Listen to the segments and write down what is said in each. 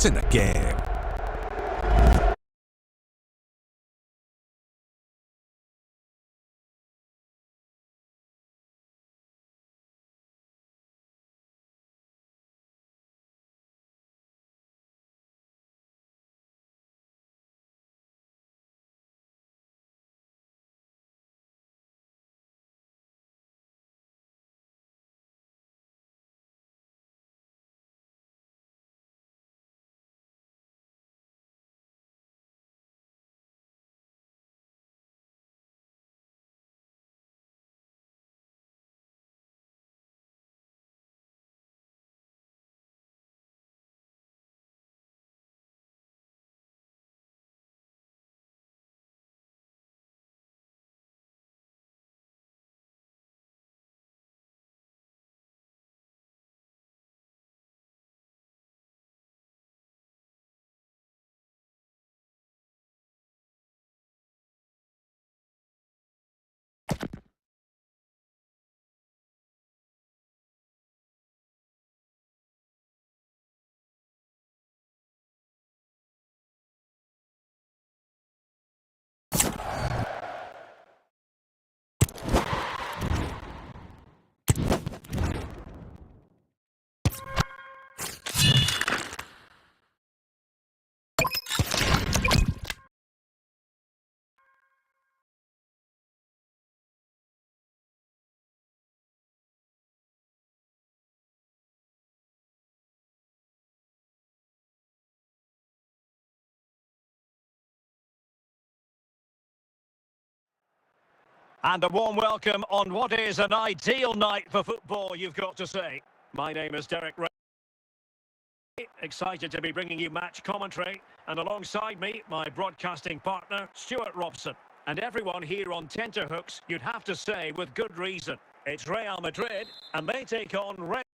It's in the game. And a warm welcome on what is an ideal night for football, you've got to say. My name is Derek Ray. Excited to be bringing you match commentary. And alongside me, my broadcasting partner, Stuart Robson. And everyone here on tenterhooks, you'd have to say with good reason. It's Real Madrid, and they take on Real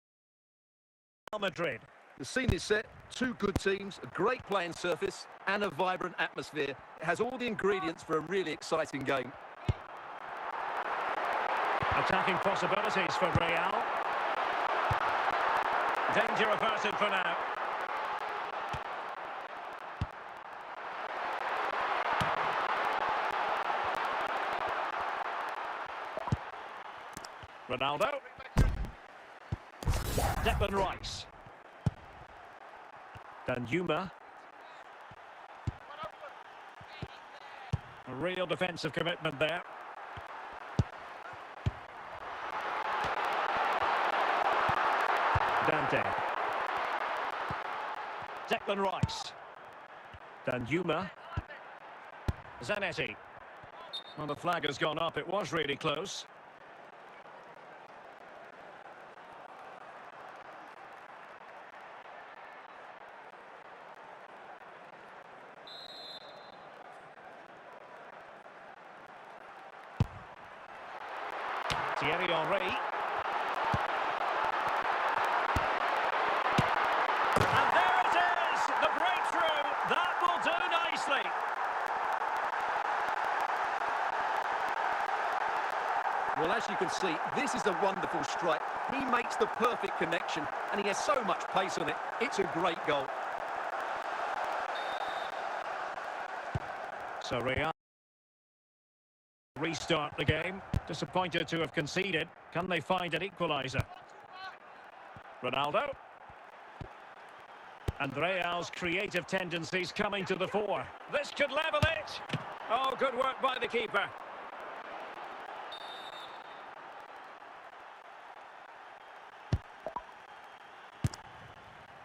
Madrid. The scene is set, two good teams, a great playing surface and a vibrant atmosphere. It has all the ingredients for a really exciting game. Attacking possibilities for Real. Danger averted for now. Ronaldo. Declan Rice. Danjuma. A real defensive commitment there. Dante. Declan Rice. Danjuma. Zanetti. Well, the flag has gone up. It was really close. Thierry Henry. And there it is! The breakthrough! That will do nicely. Well, as you can see, this is a wonderful strike. He makes the perfect connection, and he has so much pace on it. It's a great goal. So Real restart the game. Disappointed to have conceded. Can they find an equaliser? Ronaldo. And Real's creative tendencies coming to the fore. This could level it. Oh, good work by the keeper.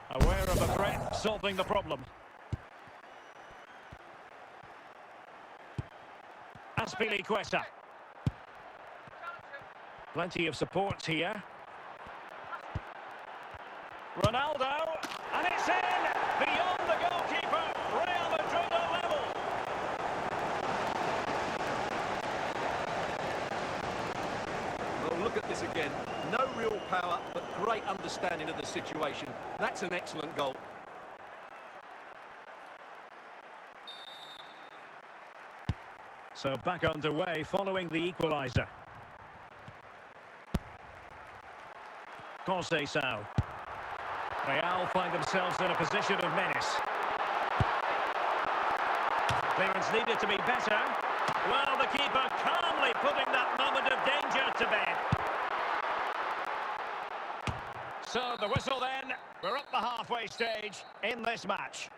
Aware of the threat, solving the problem. Azpilicueta. Plenty of support here. Ronaldo, and it's in! Beyond the goalkeeper, Real Madrid are level. Well, look at this again. No real power, but great understanding of the situation. That's an excellent goal. So back underway following the equaliser. Conceição. Real find themselves in a position of menace. Clearance needed to be better. Well, the keeper calmly putting that moment of danger to bed. So the whistle then. We're up the halfway stage in this match.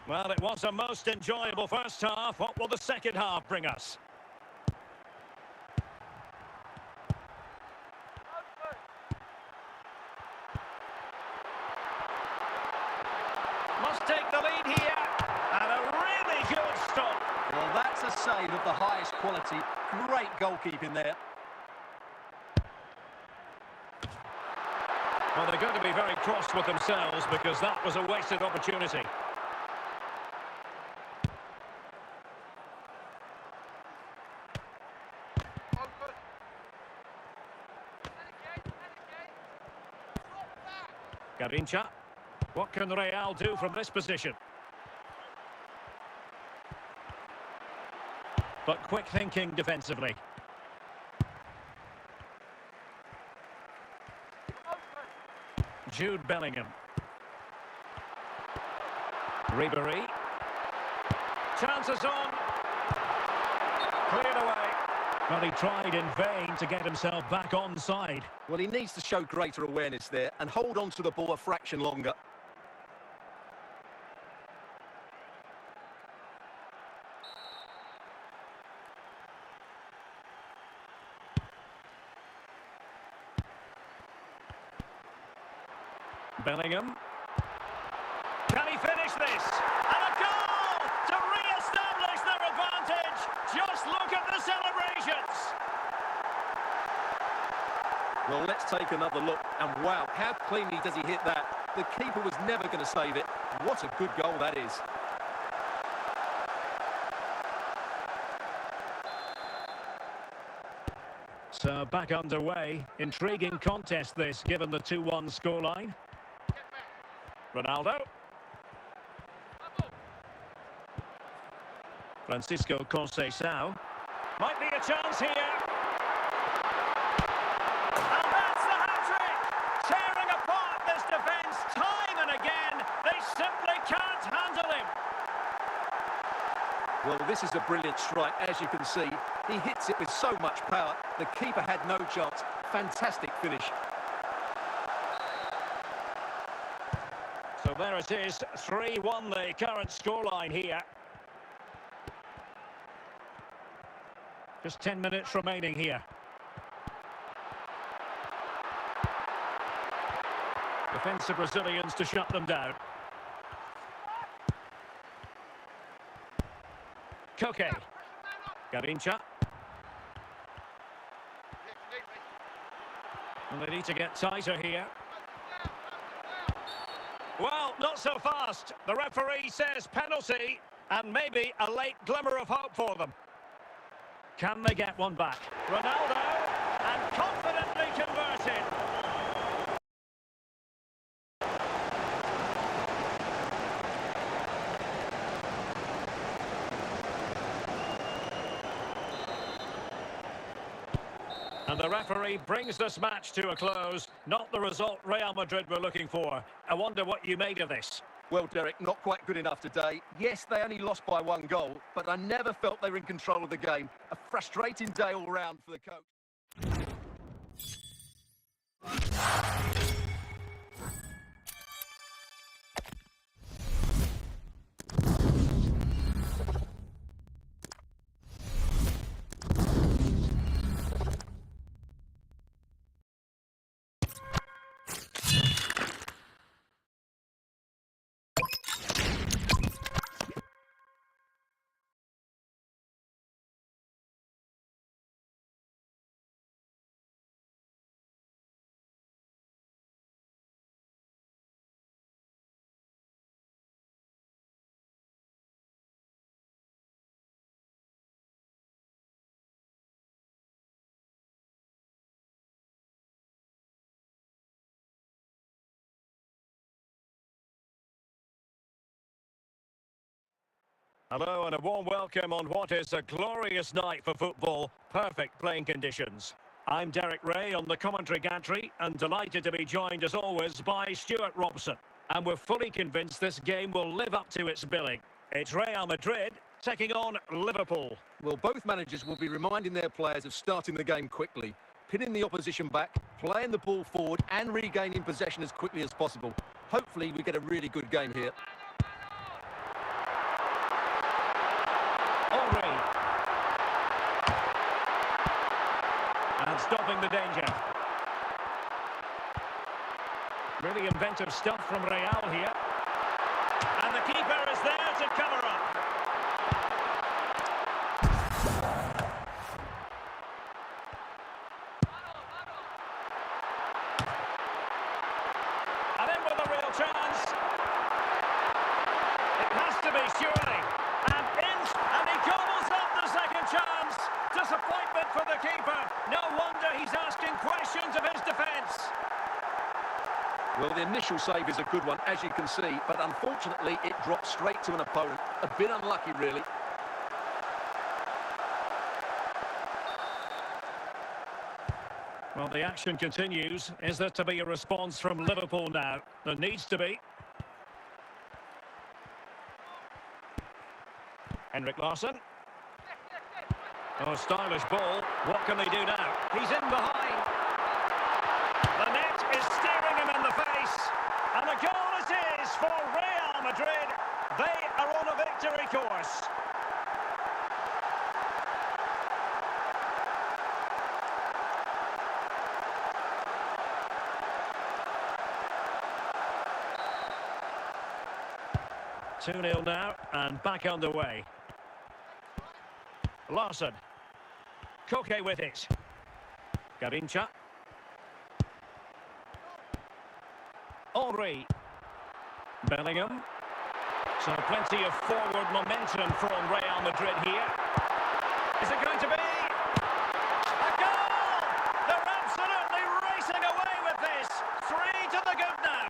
Well, it was a most enjoyable first half. What will the second half bring us? Must take the lead here. And a really good stop. Well, that's a save of the highest quality. Great goalkeeping there. Well, they're going to be very cross with themselves because that was a wasted opportunity. Garincha. What can Real do from this position? But quick thinking defensively. Jude Bellingham. Ribery. Chances on. Cleared away. Well, he tried in vain to get himself back onside. Well, he needs to show greater awareness there and hold on to the ball a fraction longer. Bellingham. Can he finish this? And a goal to re-establish their advantage. Just look at the celebrations. Well, let's take another look. And wow, how cleanly does he hit that? The keeper was never going to save it. What a good goal that is. So back underway. Intriguing contest this, given the 2-1 scoreline. Ronaldo. Francisco Conceição. Might be a chance here. And that's the hat-trick! Tearing apart this defence time and again. They simply can't handle him. Well, this is a brilliant strike, as you can see. He hits it with so much power. The keeper had no chance. Fantastic finish. So there it is, 3-1 the current scoreline here. Just 10 minutes remaining here. Defensive Brazilians to shut them down. Koke. Garincha. And they need to get tighter here. Well, not so fast. The referee says penalty, and maybe a late glimmer of hope for them. Can they get one back? Ronaldo, and confidently converted. And the referee brings this match to a close. Not the result Real Madrid were looking for. I wonder what you made of this. Well, Derek, not quite good enough today. Yes, they only lost by 1 goal, but I never felt they were in control of the game. A frustrating day all round for the coach. Hello and a warm welcome on what is a glorious night for football. Perfect playing conditions. I'm Derek Ray on the commentary gantry and delighted to be joined as always by Stuart Robson. And we're fully convinced this game will live up to its billing. It's Real Madrid taking on Liverpool. Well, both managers will be reminding their players of starting the game quickly, pinning the opposition back, playing the ball forward and regaining possession as quickly as possible. Hopefully we get a really good game here. Henry. And stopping the danger. Really inventive stuff from Real here. And the keeper is there to cover up. And in with a real chance. It has to be, surely. And he gobbles up the second chance. Disappointment for the keeper. No wonder he's asking questions of his defence. Well, the initial save is a good one, as you can see, but unfortunately it dropped straight to an opponent. A bit unlucky, really. Well, the action continues. Is there to be a response from Liverpool now? There needs to be. Henrik Larsson. Oh, stylish ball. What can they do now? He's in behind. The net is staring him in the face. And a goal it is for Real Madrid. They are on a victory course. Two-nil now, and back underway. Larsson. Koke with it. Garincha. Henry. Bellingham. So plenty of forward momentum from Real Madrid here. Is it going to be a goal? They're absolutely racing away with this. 3 to the good now.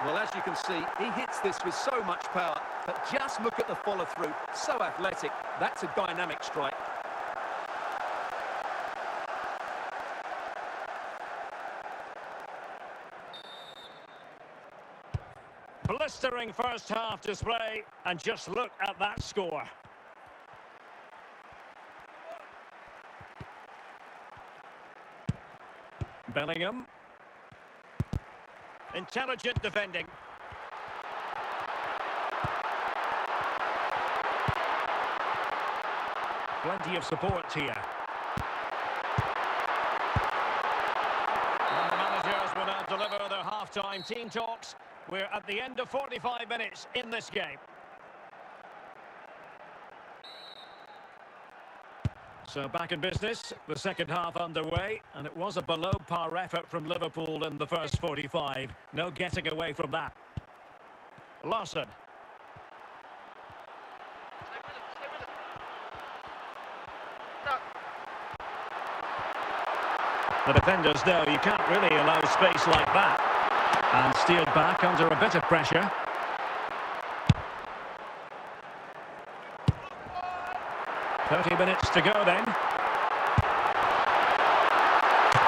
Well, as you can see, he hits this with so much power, but just look at the follow-through. So athletic. That's a dynamic strike. Blistering first half display, and just look at that score. Bellingham. Intelligent defending. Plenty of support here. And the managers will now deliver their half-time team talks. We're at the end of 45 minutes in this game. So back in business, the second half underway, and it was a below-par effort from Liverpool in the first 45. No getting away from that. Larsson. The defenders know you can't really allow space like that. And steered back under a bit of pressure. "30 minutes to go then."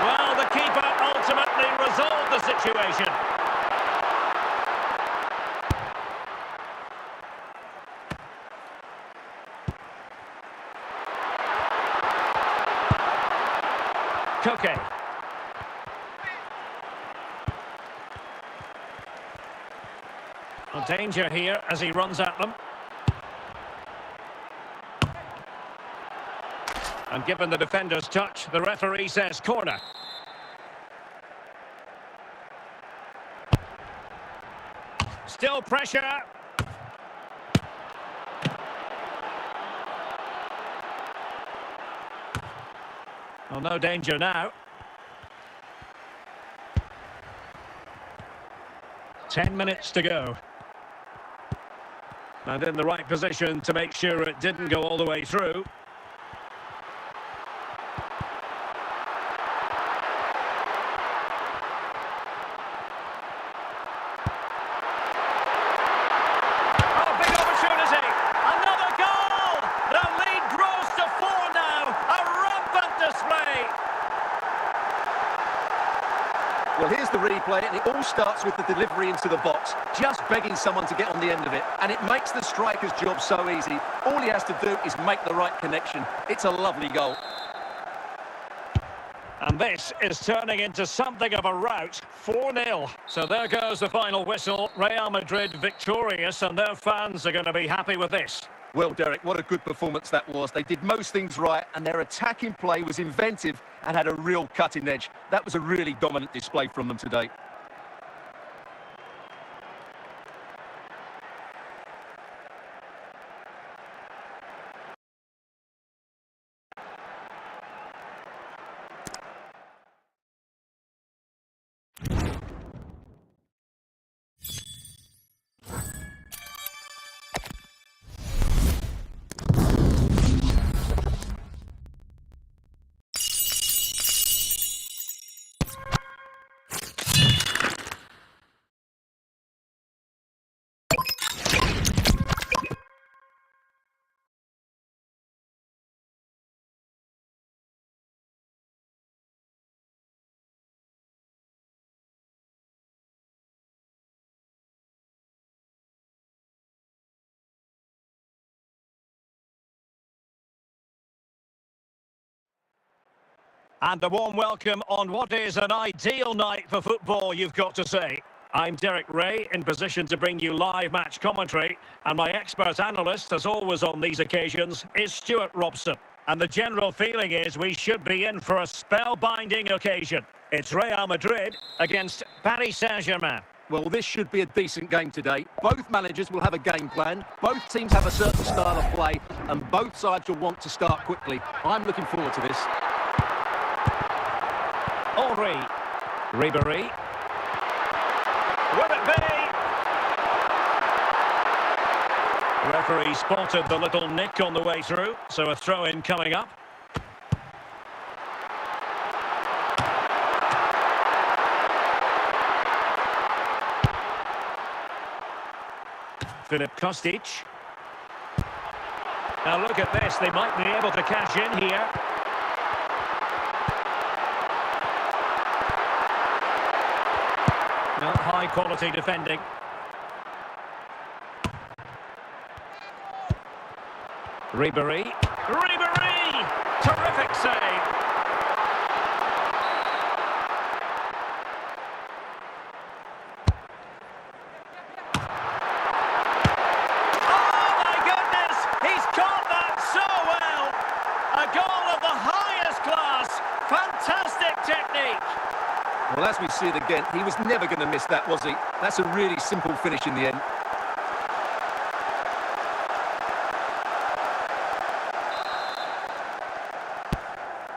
Well, the keeper ultimately resolved the situation. Koke. Well, danger here as he runs at them. And given the defender's touch, the referee says corner. Still pressure. Well, no danger now. 10 minutes to go. And in the right position to make sure it didn't go all the way through. Well, here's the replay, and it all starts with the delivery into the box, just begging someone to get on the end of it. And it makes the striker's job so easy. All he has to do is make the right connection. It's a lovely goal. And this is turning into something of a rout, 4-0. So there goes the final whistle. Real Madrid victorious, and their fans are going to be happy with this. Well, Derek, what a good performance that was. They did most things right, and their attacking play was inventive and had a real cutting edge. That was a really dominant display from them today. And a warm welcome on what is an ideal night for football, you've got to say. I'm Derek Ray, in position to bring you live match commentary, and my expert analyst, as always on these occasions, is Stuart Robson. And the general feeling is we should be in for a spellbinding occasion. It's Real Madrid against Paris Saint-Germain. Well, this should be a decent game today. Both managers will have a game plan, both teams have a certain style of play, and both sides will want to start quickly. I'm looking forward to this. Henry, Ribéry, will it be? Referee spotted the little nick on the way through, so a throw-in coming up. Filip Kostic. Now look at this, they might be able to cash in here. High quality defending. Ribéry. Terrific save. Oh my goodness! He's caught that so well! A goal of the highest class. Fantastic technique. Well, as we see it again, he was never going to miss that, was he? That's a really simple finish in the end.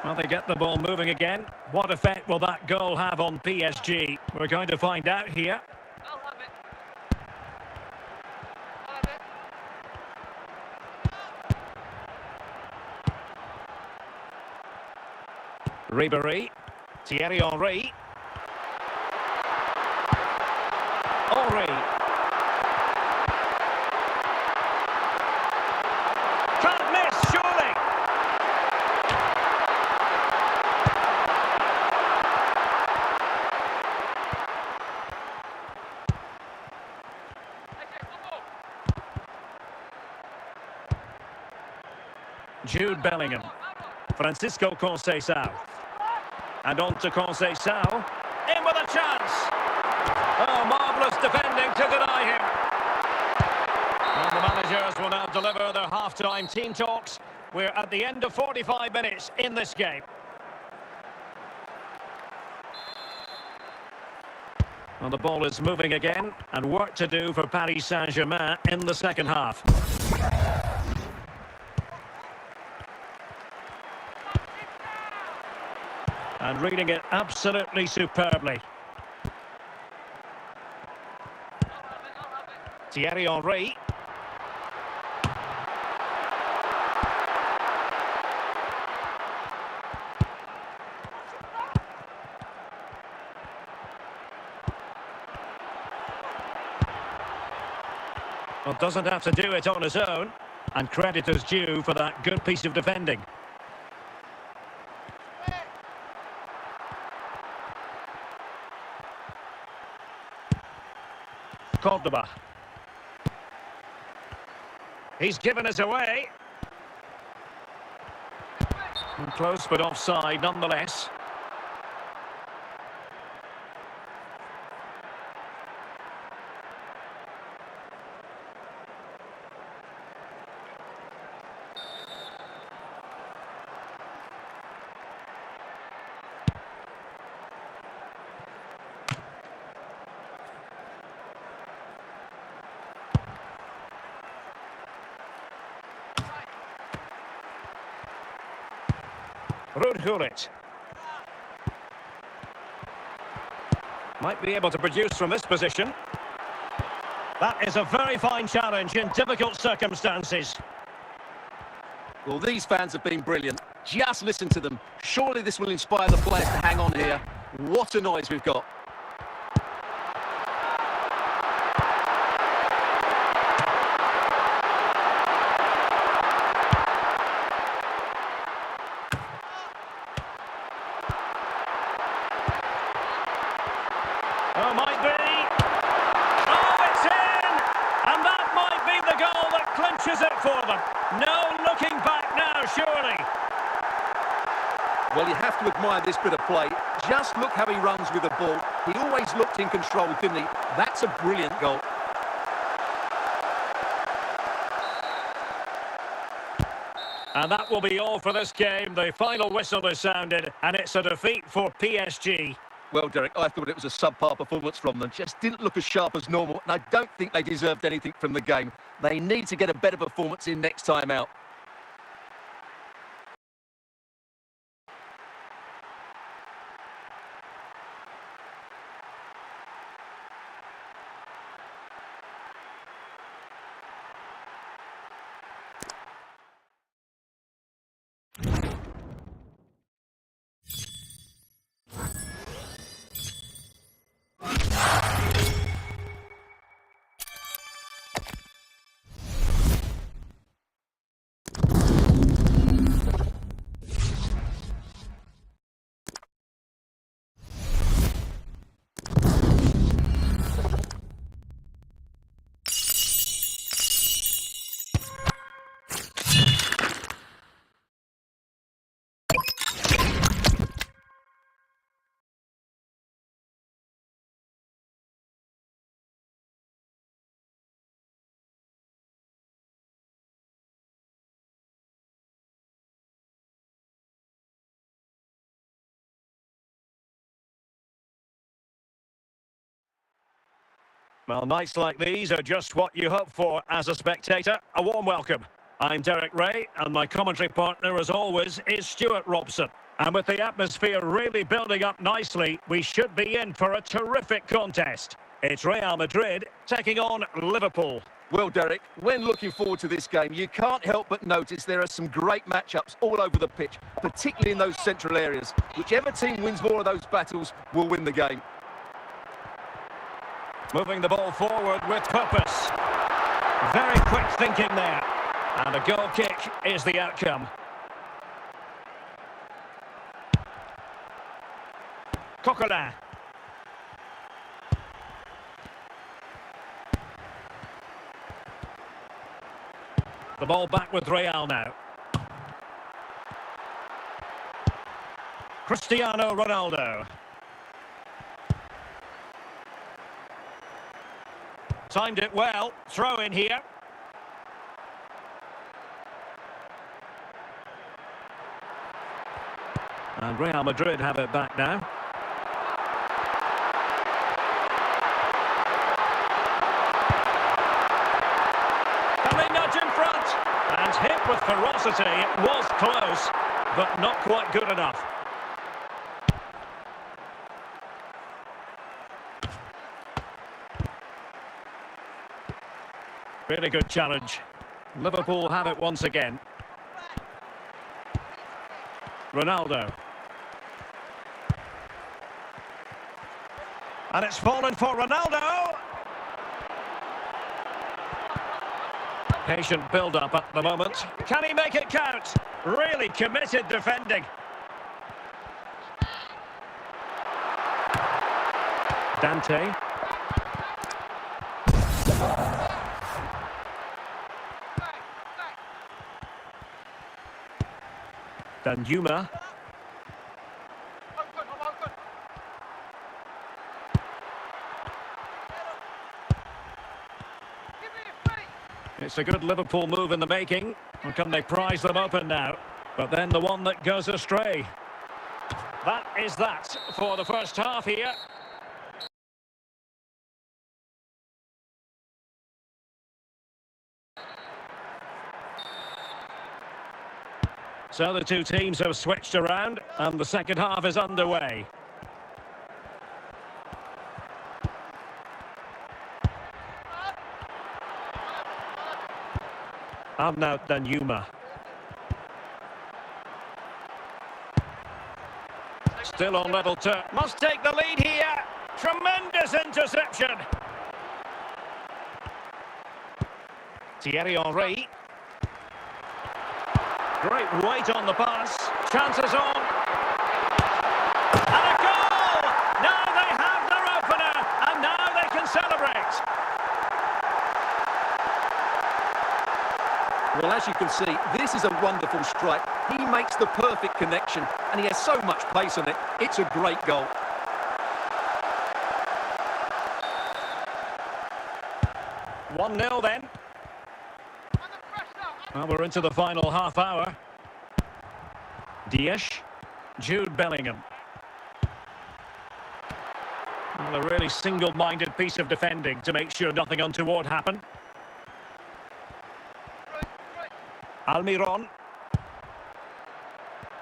Well, they get the ball moving again. What effect will that goal have on PSG? We're going to find out here. I'll have it. Ribéry. Thierry Henry. Henry. Can't miss, surely. Jude Bellingham. Francisco Conceição. And on to Conceição. In with a chance. Oh, marvellous defending to deny him. And the managers will now deliver their half-time team talks. We're at the end of 45 minutes in this game. Well, the ball is moving again, and work to do for Paris Saint-Germain in the second half. And reading it absolutely superbly. Thierry Henry. Well, doesn't have to do it on his own. And credit is due for that good piece of defending. Cordoba. He's given it away. Close but offside nonetheless. Rudhulit. Might be able to produce from this position. That is a very fine challenge in difficult circumstances. Well, these fans have been brilliant. Just listen to them. Surely this will inspire the players to hang on here. What a noise we've got. Oh, might be. Oh, it's in! And that might be the goal that clinches it for them. No looking back now, surely. Well, you have to admire this bit of play. Just look how he runs with the ball. He always looked in control, didn't he? That's a brilliant goal. And that will be all for this game. The final whistle is sounded, and it's a defeat for PSG. Well, Derek, I thought it was a subpar performance from them. Just didn't look as sharp as normal, and I don't think they deserved anything from the game. They need to get a better performance in next time out. Well, nights like these are just what you hope for as a spectator. A warm welcome. I'm Derek Ray, and my commentary partner, as always, is Stuart Robson. And with the atmosphere really building up nicely, we should be in for a terrific contest. It's Real Madrid taking on Liverpool. Well, Derek, when looking forward to this game, you can't help but notice there are some great matchups all over the pitch, particularly in those central areas. Whichever team wins more of those battles will win the game. Moving the ball forward with purpose. Very quick thinking there. And a goal kick is the outcome. Coquelin. The ball back with Real now. Cristiano Ronaldo. Timed it well. Throw in here. And Real Madrid have it back now. Can they nudge in front? And hit with ferocity. It was close, but not quite good enough. Really good challenge. Liverpool have it once again. Ronaldo. And it's fallen for Ronaldo. Patient build-up at the moment. Can he make it count? Really committed defending. Then Yuma. It's a good Liverpool move in the making. Or can they prise them open now? But then the one that goes astray. That is that for the first half here. So the two teams have switched around and the second half is underway. And now then Yuma. Still on level term. Must take the lead here. Tremendous interception. Thierry Henry. Great weight on the pass. Chances on. And a goal! Now they have their opener. And now they can celebrate. Well, as you can see, this is a wonderful strike. He makes the perfect connection, and he has so much pace on it. It's a great goal. One 0 then. Well, we're into the final half hour. Diaz, Jude Bellingham. Well, a really single-minded piece of defending to make sure nothing untoward happened. Almiron.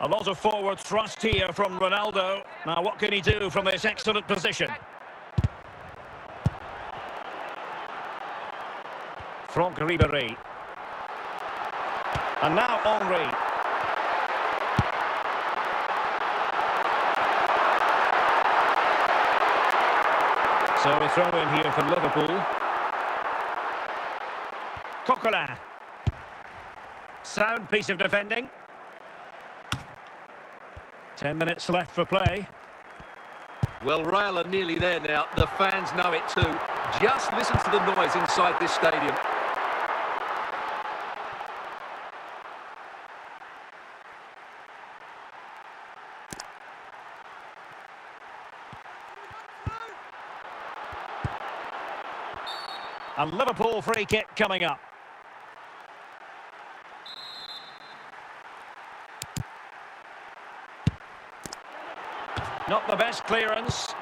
A lot of forward thrust here from Ronaldo. Now, what can he do from this excellent position? Franck Ribéry. And now Henry. So we throw in here for Liverpool. Coquelin. Sound piece of defending. 10 minutes left for play. Well, Real are nearly there now. The fans know it too. Just listen to the noise inside this stadium. A Liverpool free kick coming up. Not the best clearance.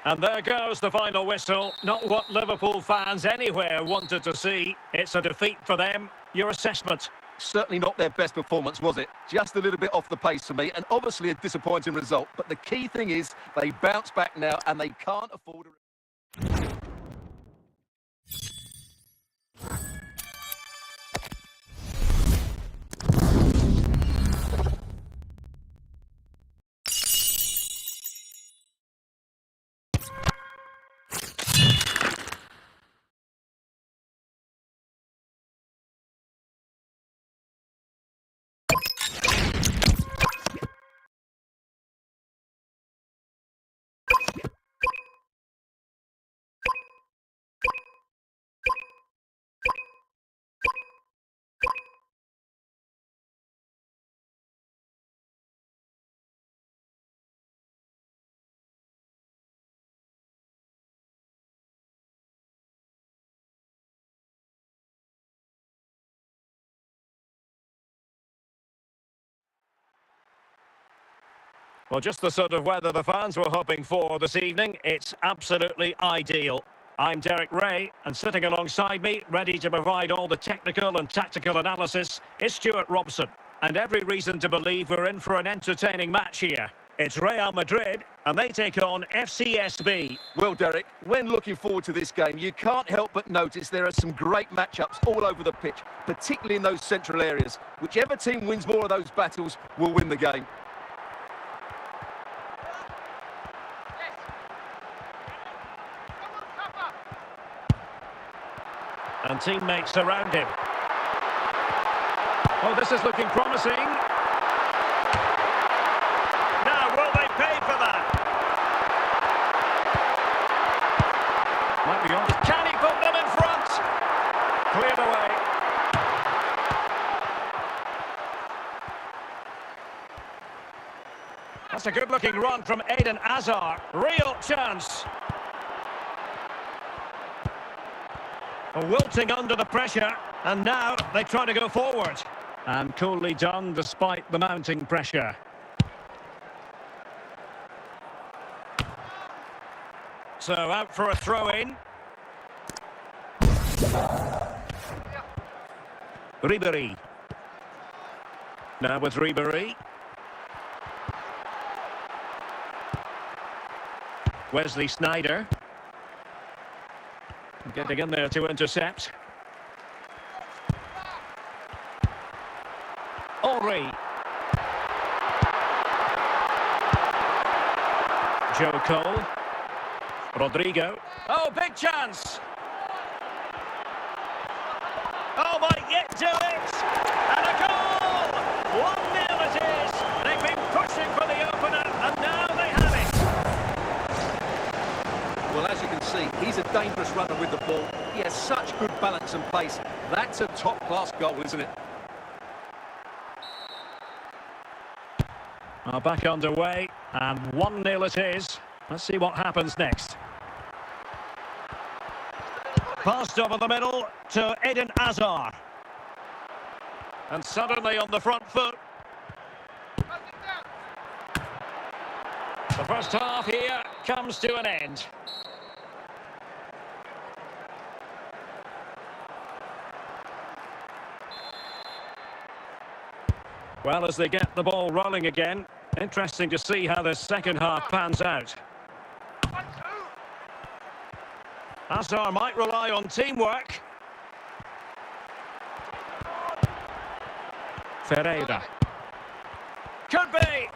And there goes the final whistle. Not what Liverpool fans anywhere wanted to see. It's a defeat for them. Your assessment? Certainly not their best performance, was it? Just a little bit off the pace for me, and obviously a disappointing result. But the key thing is they bounce back now, and they can't afford a... Well, just the sort of weather the fans were hoping for this evening. It's absolutely ideal. I'm Derek Ray, and sitting alongside me, ready to provide all the technical and tactical analysis, is Stuart Robson. And every reason to believe we're in for an entertaining match here. It's Real Madrid, and they take on FCSB. Well, Derek, when looking forward to this game, you can't help but notice there are some great matchups all over the pitch, particularly in those central areas. Whichever team wins more of those battles will win the game. And teammates surround him. Oh, this is looking promising. Now, will they pay for that? Might be on. Can he put them in front? Cleared away. That's a good-looking run from Eden Hazard. Real chance. Wilting under the pressure, and now they try to go forward. And coolly done despite the mounting pressure. So out for a throw-in. Ribéry. Now with Ribéry. Wesley Sneijder. Getting in there to intercept. Henry. Joe Cole. Rodrigo. Oh, big chance. Oh, might yet do it. And a goal. 1-0 it is. They've been pushing for the opener, and now they have it. Well, as you can see, he's a dangerous runner with the ball. He has such good balance and pace. That's a top-class goal, isn't it? Well, back underway, and 1-0 it is. Let's see what happens next. Passed over the middle to Eden Hazard. And suddenly on the front foot. The first half here comes to an end. Well, as they get the ball rolling again, interesting to see how the second half pans out. Hazard might rely on teamwork. Ferreira. Could be!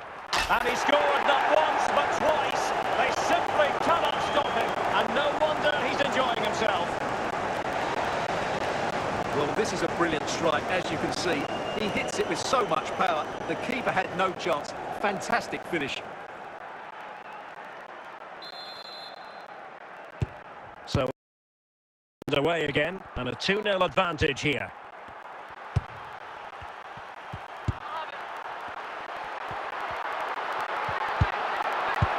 And he scored not once but twice. They simply cannot stop him. And no wonder he's enjoying himself. Well, this is a brilliant strike, as you can see. He hits it with so much power. The keeper had no chance. Fantastic finish. So, underway again, and a 2-0 advantage here.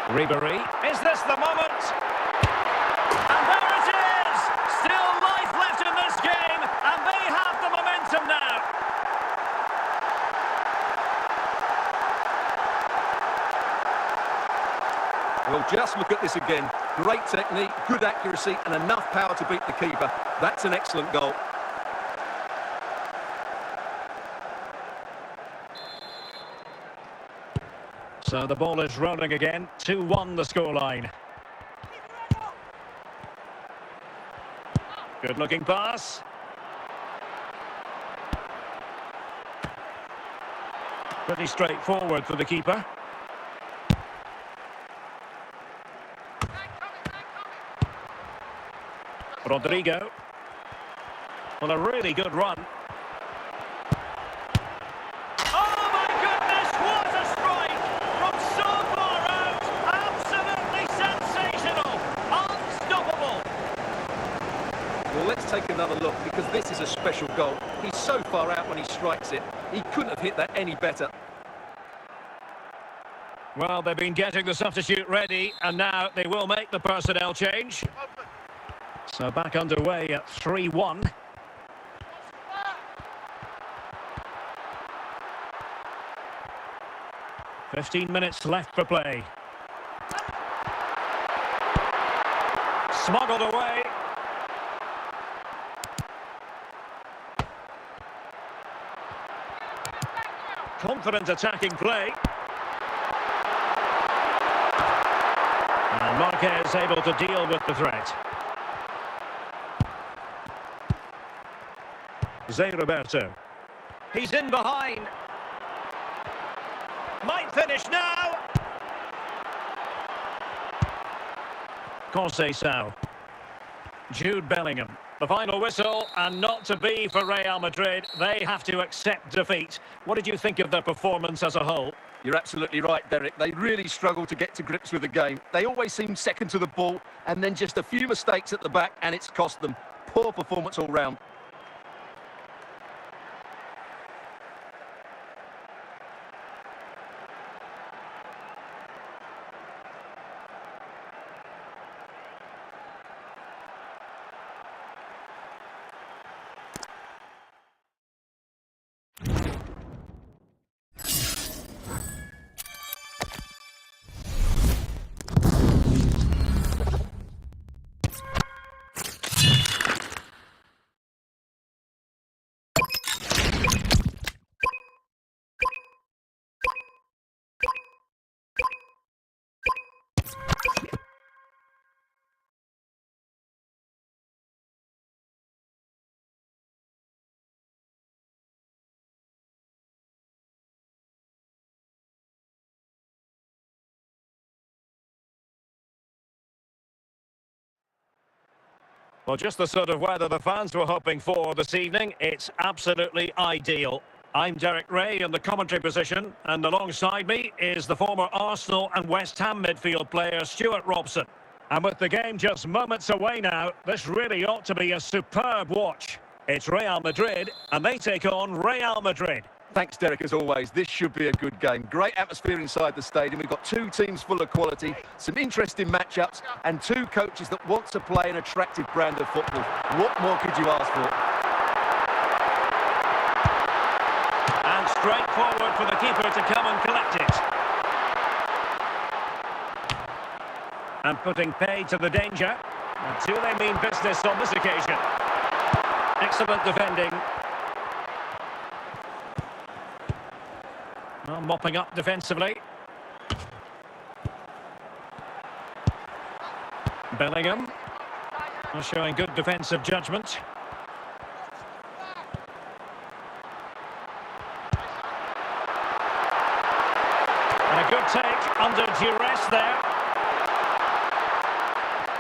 Ribéry, is this the moment? And there it is! Still life left in this game, and they have the momentum now. Well, just look at this again. Great technique, good accuracy, and enough power to beat the keeper. That's an excellent goal. So the ball is rolling again. 2-1 the scoreline. Good-looking pass. Pretty straightforward for the keeper. Rodrigo. Well, a really good run. Oh, my goodness, what a strike! From so far out, absolutely sensational! Unstoppable! Well, let's take another look, because this is a special goal. He's so far out when he strikes it. He couldn't have hit that any better. Well, they've been getting the substitute ready, and now they will make the personnel change. So back underway at 3-1. "15 minutes left for play. Smuggled away. Confident attacking play. And Marquez able to deal with the threat. Zé Roberto. He's in behind. Might finish now. Conceição. Jude Bellingham. The final whistle, and not to be for Real Madrid. They have to accept defeat. What did you think of their performance as a whole? You're absolutely right, Derek. They really struggled to get to grips with the game. They always seem second to the ball, and then just a few mistakes at the back, and it's cost them. Poor performance all round. Well, just the sort of weather the fans were hoping for this evening. It's absolutely ideal. I'm Derek Ray in the commentary position, and alongside me is the former Arsenal and West Ham midfield player Stuart Robson. And with the game just moments away now, this really ought to be a superb watch. It's Real Madrid, and they take on Real Madrid. Thanks, Derek, as always. This should be a good game. Great atmosphere inside the stadium. We've got two teams full of quality, some interesting matchups, and two coaches that want to play an attractive brand of football. What more could you ask for? And straight forward for the keeper to come and collect it. And putting paid to the danger. And do they mean business on this occasion? Excellent defending. Well, mopping up defensively. Bellingham. Showing good defensive judgment. And a good take under duress there.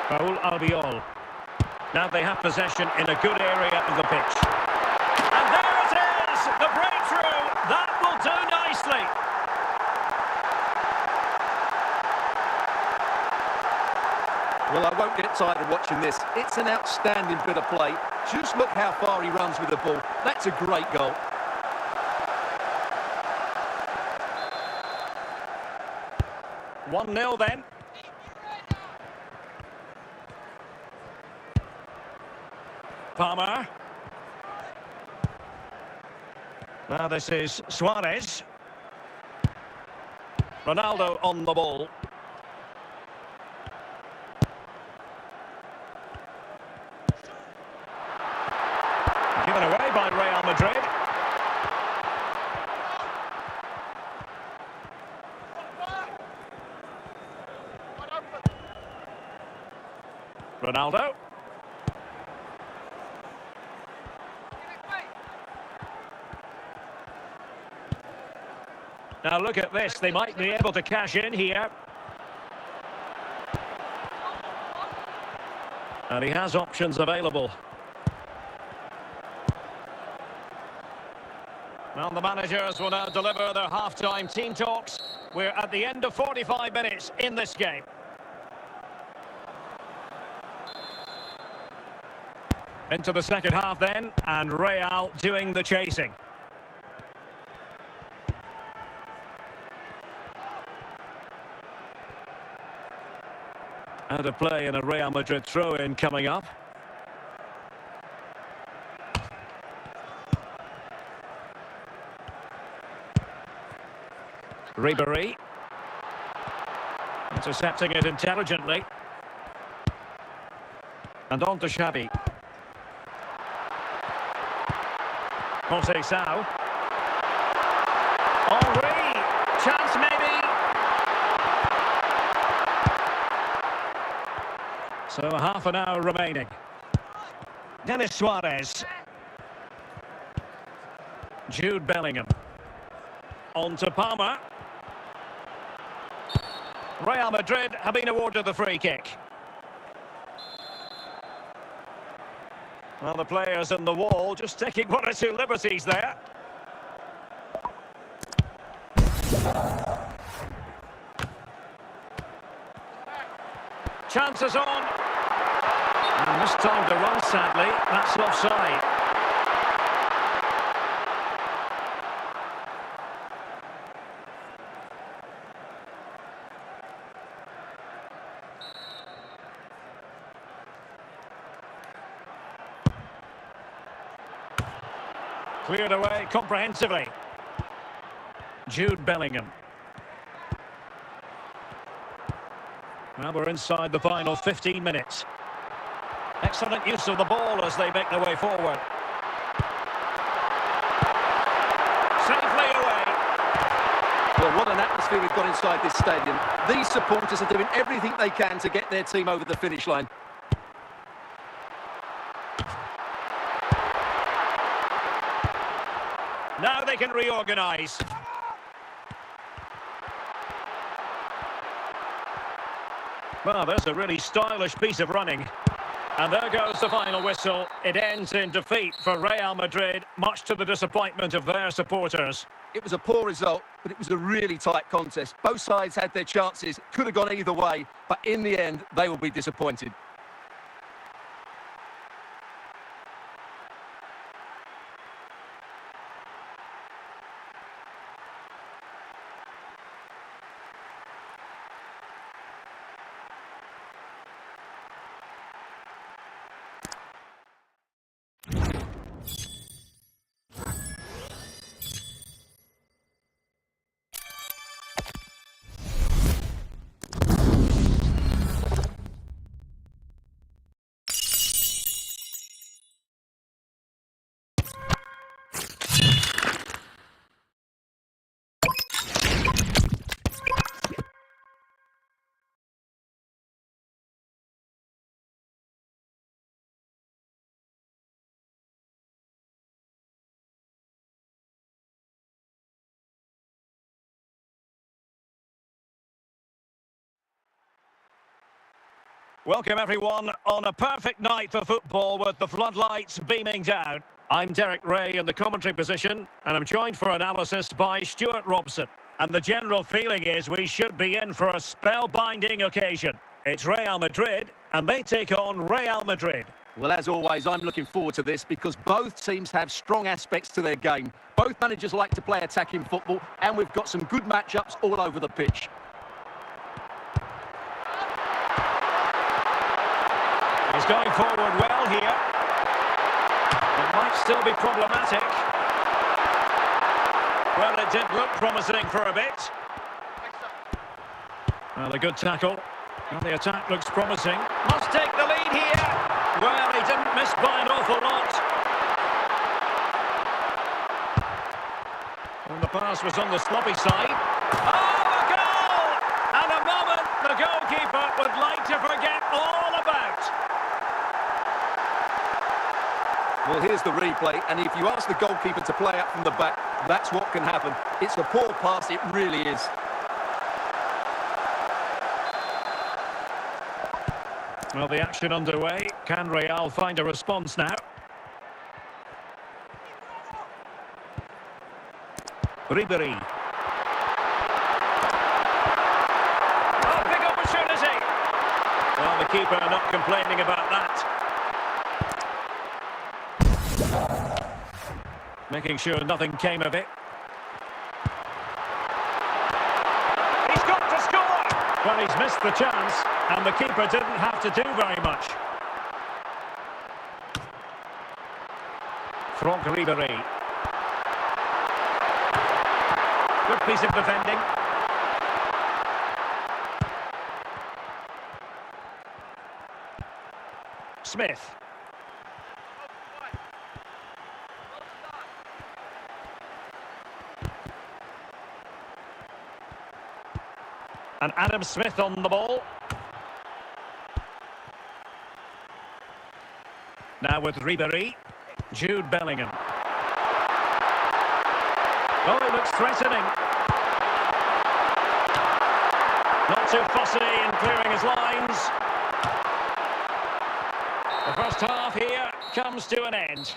Raul Albiol. Now they have possession in a good area of the pitch. And there it is! The breakthrough! That will do nicely! Well, I won't get tired of watching this. It's an outstanding bit of play. Just look how far he runs with the ball. That's a great goal. One 0 then. Palmer. Now this is Suarez. Ronaldo on the ball. Given away by Real Madrid. Ronaldo. Now look at this, they might be able to cash in here. And he has options available. Well, the managers will now deliver their half-time team talks. We're at the end of 45 minutes in this game. Into the second half then, and Real doing the chasing. Out of play and a Real Madrid throw-in coming up. Ribéry. Intercepting it intelligently. And on to Xavi. Jose Sao. Henry. Chance maybe. So half an hour remaining. Denis Suarez. Jude Bellingham. On to Palmer. Real Madrid have been awarded the free kick. Well, the players in the wall just taking one or two liberties there. Chances on. And this time to run, sadly. That's offside. Cleared away comprehensively. Jude Bellingham. Well, we're inside the final 15 minutes. Excellent use of the ball as they make their way forward. Safely away. Well, what an atmosphere we've got inside this stadium. These supporters are doing everything they can to get their team over the finish line. Now they can reorganise. Well, there's a really stylish piece of running. And there goes the final whistle. It ends in defeat for Real Madrid, much to the disappointment of their supporters. It was a poor result, but it was a really tight contest. Both sides had their chances, could have gone either way, but in the end, they will be disappointed. Welcome everyone on a perfect night for football with the floodlights beaming down. I'm Derek Ray in the commentary position and I'm joined for analysis by Stuart Robson. And the general feeling is we should be in for a spellbinding occasion. It's Real Madrid and they take on Real Madrid. Well, as always, I'm looking forward to this because both teams have strong aspects to their game. Both managers like to play attacking football and we've got some good matchups all over the pitch. He's going forward well here. It might still be problematic. Well, it did look promising for a bit. Well, a good tackle. Well, the attack looks promising. Must take the lead here. Well, he didn't miss by an awful lot. And the pass was on the sloppy side. Oh, a goal! And a moment the goalkeeper would like to forget all about. Well, here's the replay, and if you ask the goalkeeper to play up from the back, that's what can happen. It's a poor pass, it really is. Well, the action underway. Can Real find a response now? Ribéry. Oh, big opportunity! Well, the keeper not complaining about that. Making sure nothing came of it. He's got to score! Well, he's missed the chance, and the keeper didn't have to do very much. Franck Ribéry. Good piece of defending. Smith. And Adam Smith on the ball. Now with Ribéry. Jude Bellingham. Oh, he looks threatening. Not too fussy in clearing his lines. The first half here comes to an end.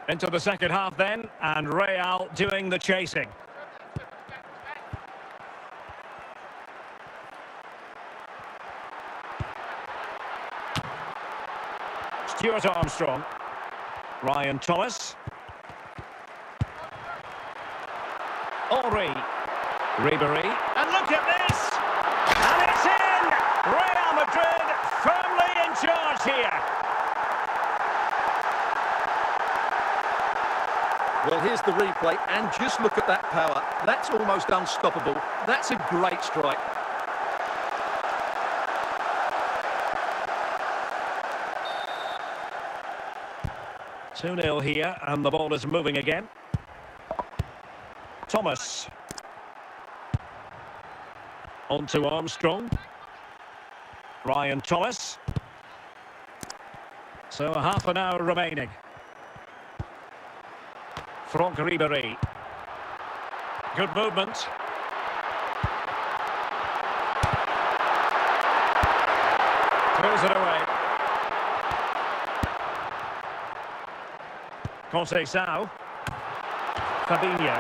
Into the second half then, and Real doing the chasing. Stuart Armstrong. Ryan Thomas. Henry. Ribéry. And look at this! And it's in! Real Madrid firmly in charge here. Well, here's the replay, and just look at that power. That's almost unstoppable. That's a great strike. Two 0 here, and the ball is moving again. Thomas. On to Armstrong. Ryan Thomas. So half an hour remaining. Franck Ribéry. Good movement. Clears it away. Conceição. Fabinho.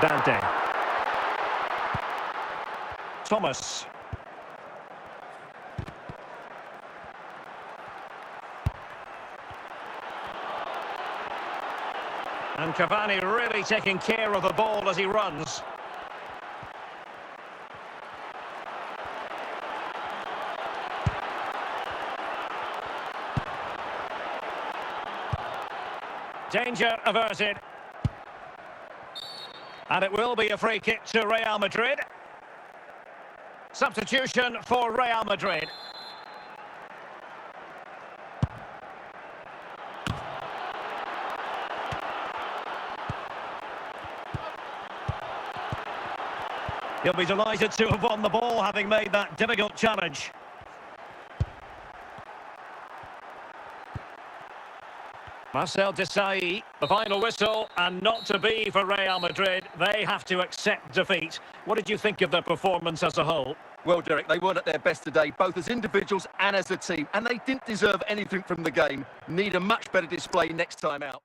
Dante. Thomas. And Cavani really taking care of the ball as he runs. Danger averted. And it will be a free kick to Real Madrid. Substitution for Real Madrid. He'll be delighted to have won the ball, having made that difficult challenge. Marcel Desailly, the final whistle, and not to be for Real Madrid. They have to accept defeat. What did you think of their performance as a whole? Well, Derek, they weren't at their best today, both as individuals and as a team, and they didn't deserve anything from the game. Need a much better display next time out.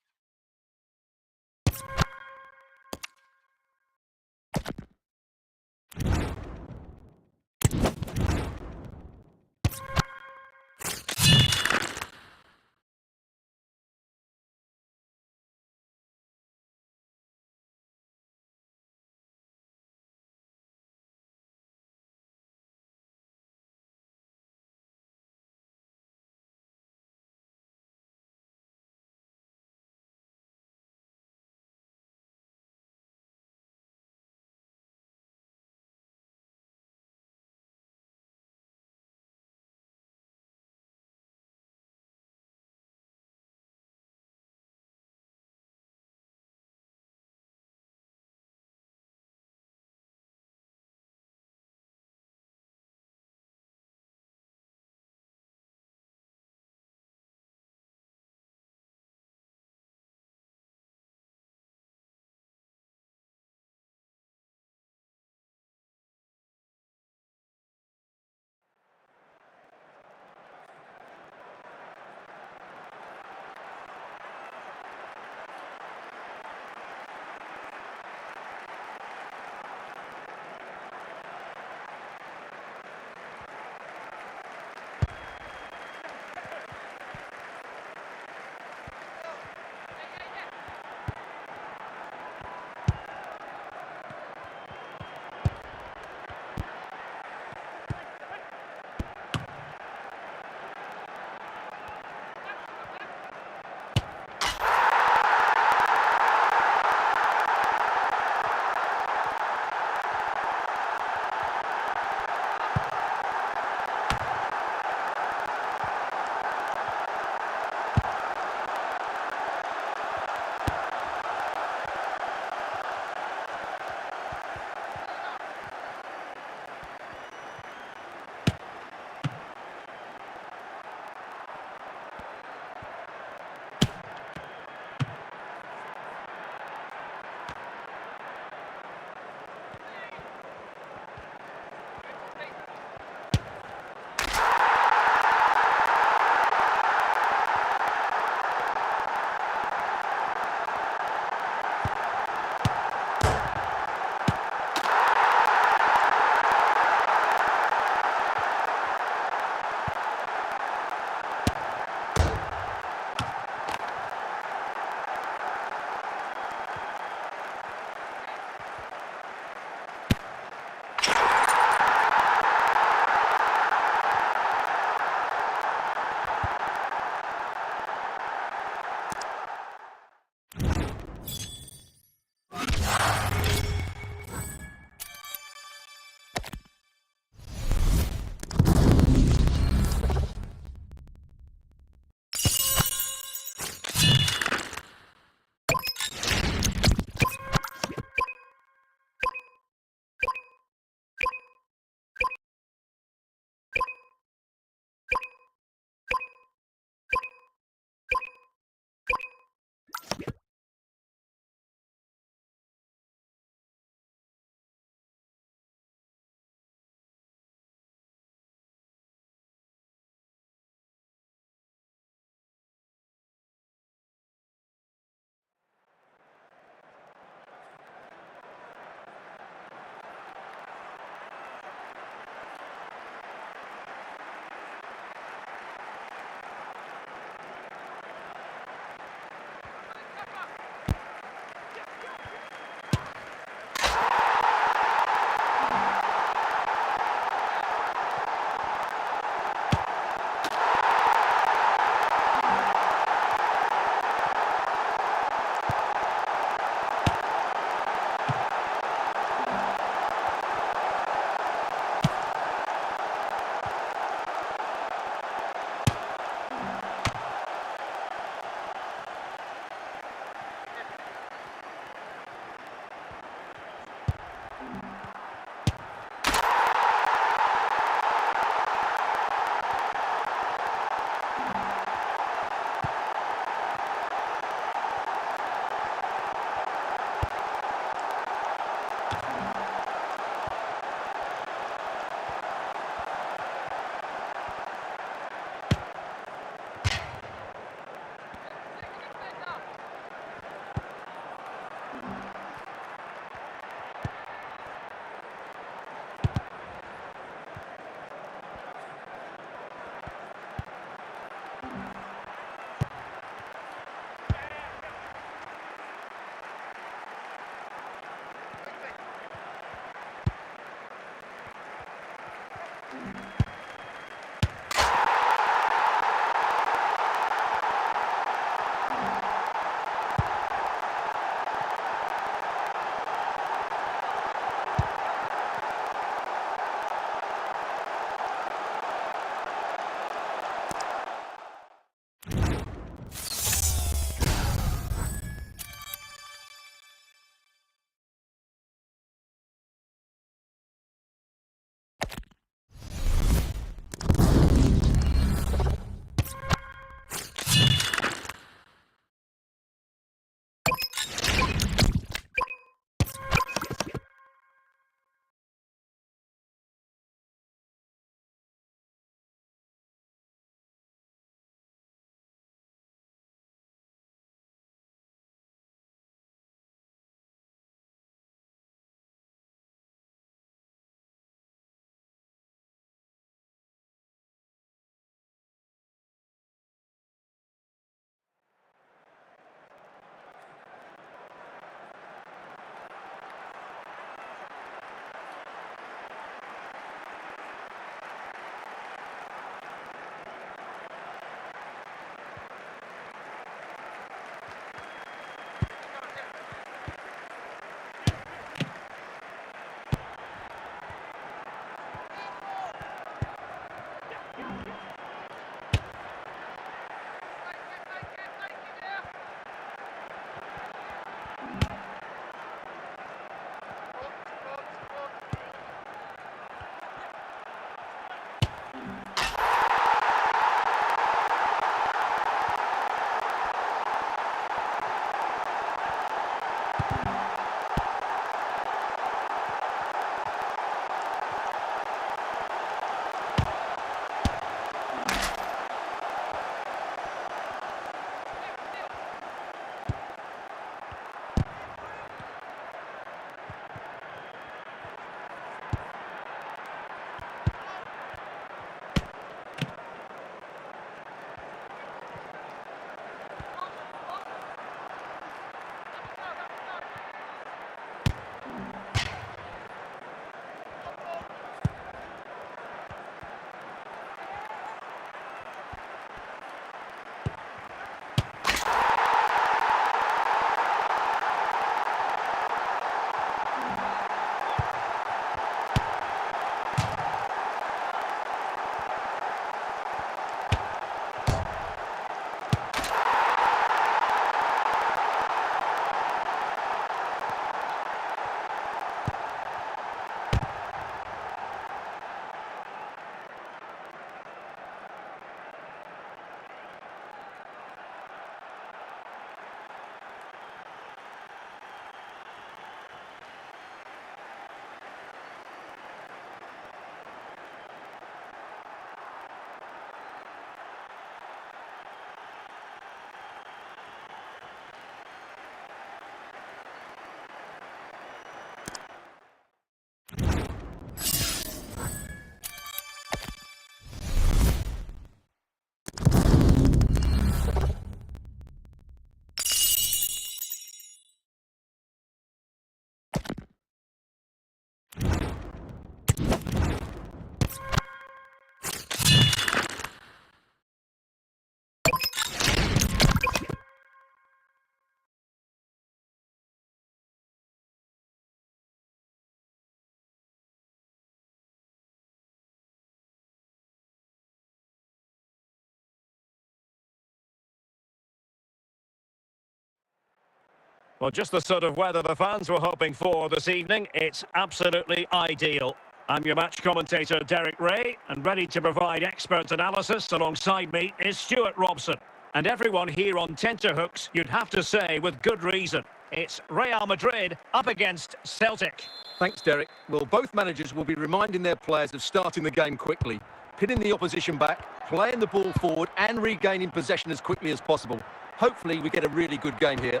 Well, just the sort of weather the fans were hoping for this evening. It's absolutely ideal. I'm your match commentator, Derek Ray, and ready to provide expert analysis alongside me is Stuart Robson. And everyone here on tenterhooks, you'd have to say with good reason. It's Real Madrid up against Celtic. Thanks, Derek. Well, both managers will be reminding their players of starting the game quickly, pitting the opposition back, playing the ball forward and regaining possession as quickly as possible. Hopefully we get a really good game here.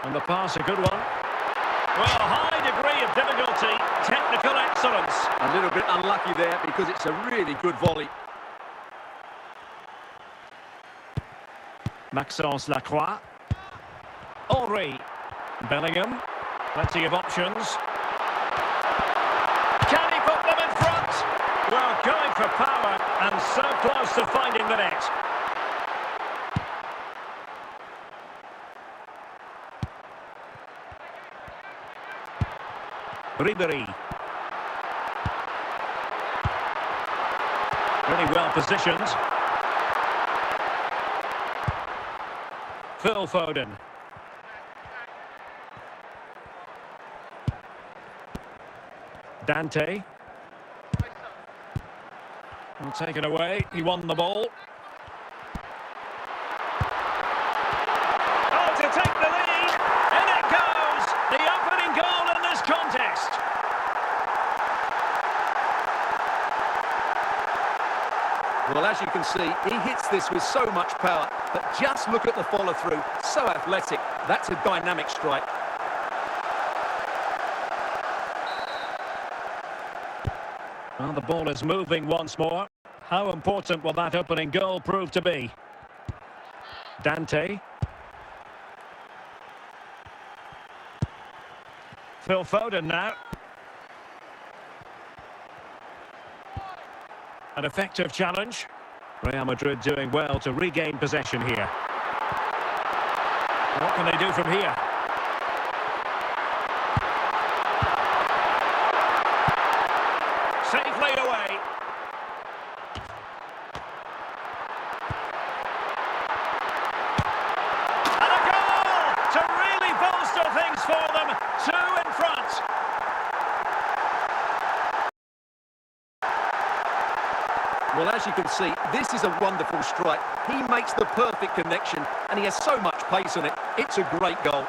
And the pass, a good one. Well, a high degree of difficulty, technical excellence. A little bit unlucky there because it's a really good volley. Maxence Lacroix. Henry. Bellingham. Plenty of options. Can he put them in front? Well, going for power and so close to finding the net. Ribéry. Really well positioned. Phil Foden. Dante. Well, taken away. He won the ball. Oh, to take the lead. And it goes. The opening goal in this contest. Well, as you can see, he hits this with so much power, but just look at the follow-through. So athletic. That's a dynamic strike. Well, the ball is moving once more. How important will that opening goal prove to be? Dante. Phil Foden now. An effective challenge. Real Madrid doing well to regain possession here. What can they do from here? Safely away. And a goal to really bolster things for them. Two in front. Well, as you can see, this is a wonderful strike. He makes the perfect connection, and he has so much pace on it. It's a great goal.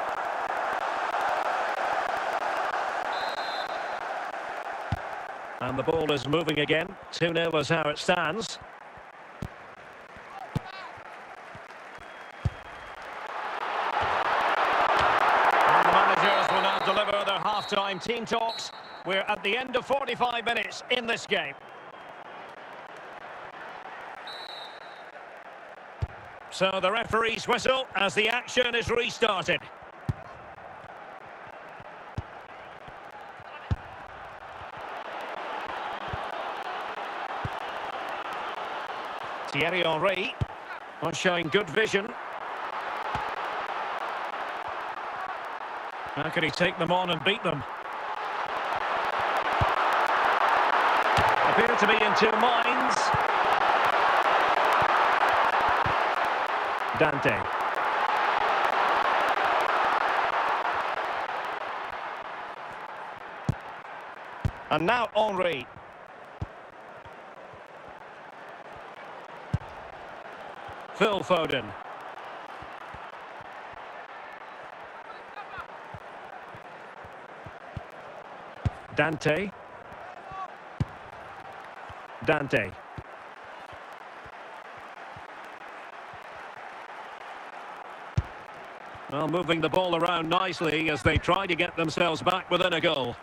And the ball is moving again. 2-0 is how it stands. And the managers will now deliver their half-time team talks. We're at the end of 45 minutes in this game. So the referee's whistle as the action is restarted. Thierry Henry not showing good vision. How can he take them on and beat them? Appear to be in two minds. Dante. And now Henry. Phil Foden. Dante. Dante. Well, moving the ball around nicely as they try to get themselves back within a goal.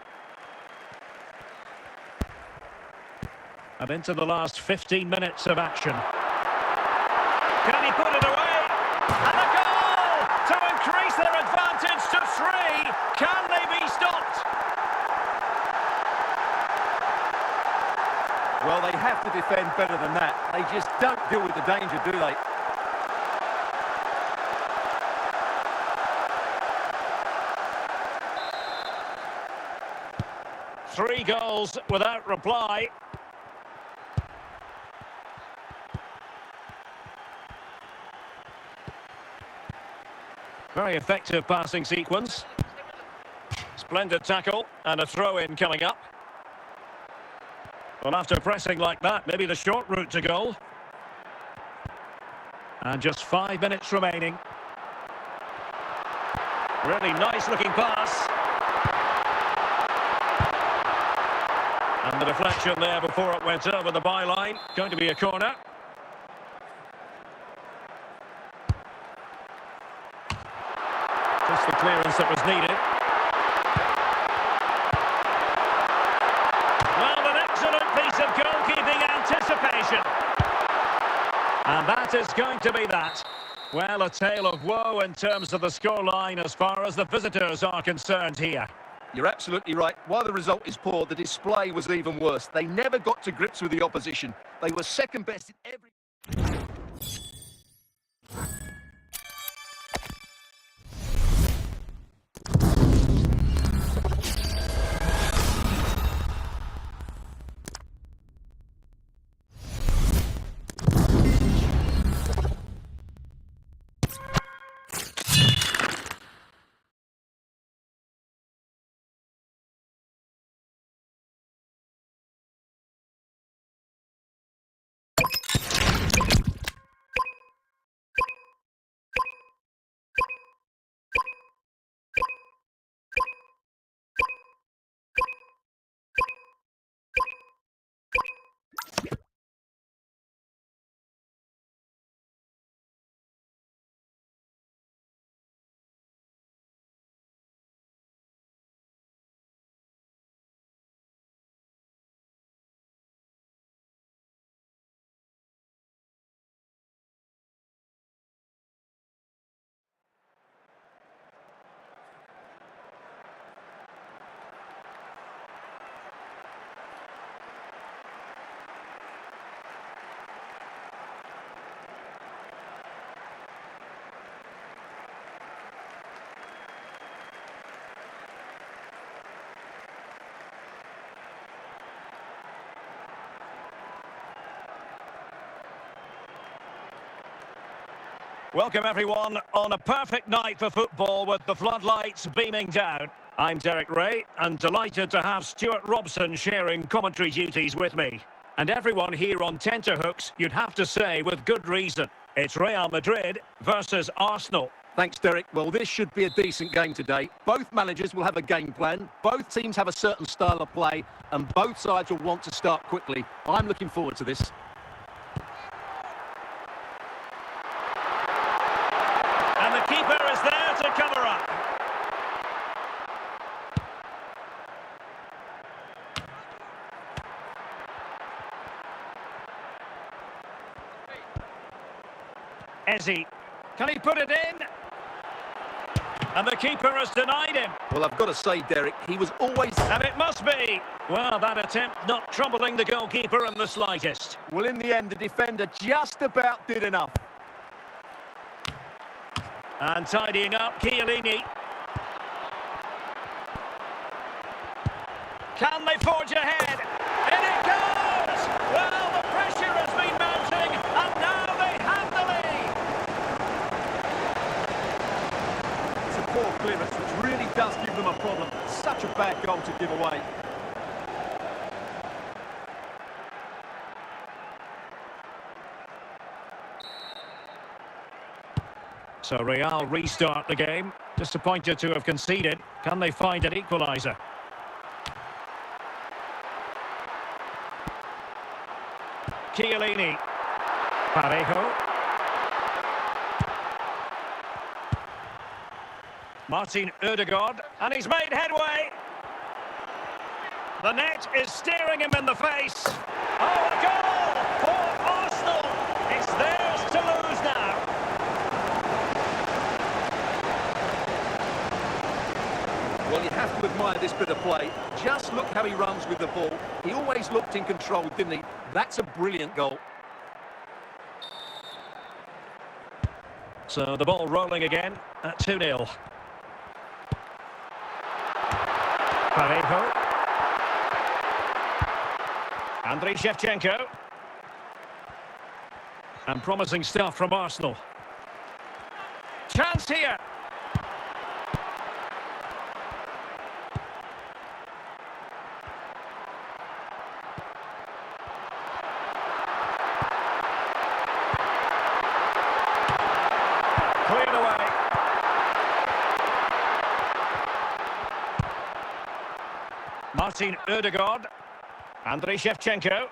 And into the last 15 minutes of action. Can he put it away? And a goal to increase their advantage to 3. Can they be stopped? Well, they have to defend better than that. They just don't deal with the danger, do they? Three goals without reply. Very effective passing sequence. Splendid tackle and a throw-in coming up. Well, after pressing like that, maybe the short route to goal. And just 5 minutes remaining. Really nice looking pass. And the deflection there before it went over the byline. Going to be a corner. Just the clearance that was needed. Well, an excellent piece of goalkeeping anticipation. And that is going to be that. Well, a tale of woe in terms of the scoreline as far as the visitors are concerned here. You're absolutely right. While the result is poor, the display was even worse. They never got to grips with the opposition. They were second best in every... Welcome everyone on a perfect night for football with the floodlights beaming down. I'm Derek Ray and delighted to have Stuart Robson sharing commentary duties with me. And everyone here on tenterhooks, you'd have to say with good reason. It's Real Madrid versus Arsenal. Thanks, Derek. Well, this should be a decent game today. Both managers will have a game plan. Both teams have a certain style of play and both sides will want to start quickly. I'm looking forward to this. And the keeper is there to cover up. Messi, can he put it in? And the keeper has denied him. Well, I've got to say, Derek, he was always... And it must be. Well, that attempt not troubling the goalkeeper in the slightest. Well, in the end, the defender just about did enough. And tidying up, Chiellini. Can they forge ahead? In it goes! Well, the pressure has been mounting, and now they have the lead. It's a poor clearance, which really does give them a problem. Such a bad goal to give away. So Real restart the game. Disappointed to have conceded. Can they find an equaliser? Chiellini. Parejo. Martin Ødegaard. And he's made headway. The net is staring him in the face. Oh, a goal for Arsenal. It's theirs to lose now. Well, you have to admire this bit of play. Just look how he runs with the ball. He always looked in control, didn't he? That's a brilliant goal. So the ball rolling again at 2-0. Parejo. Andriy Shevchenko. And promising stuff from Arsenal. Chance here. Martin Ødegaard. Andriy Shevchenko.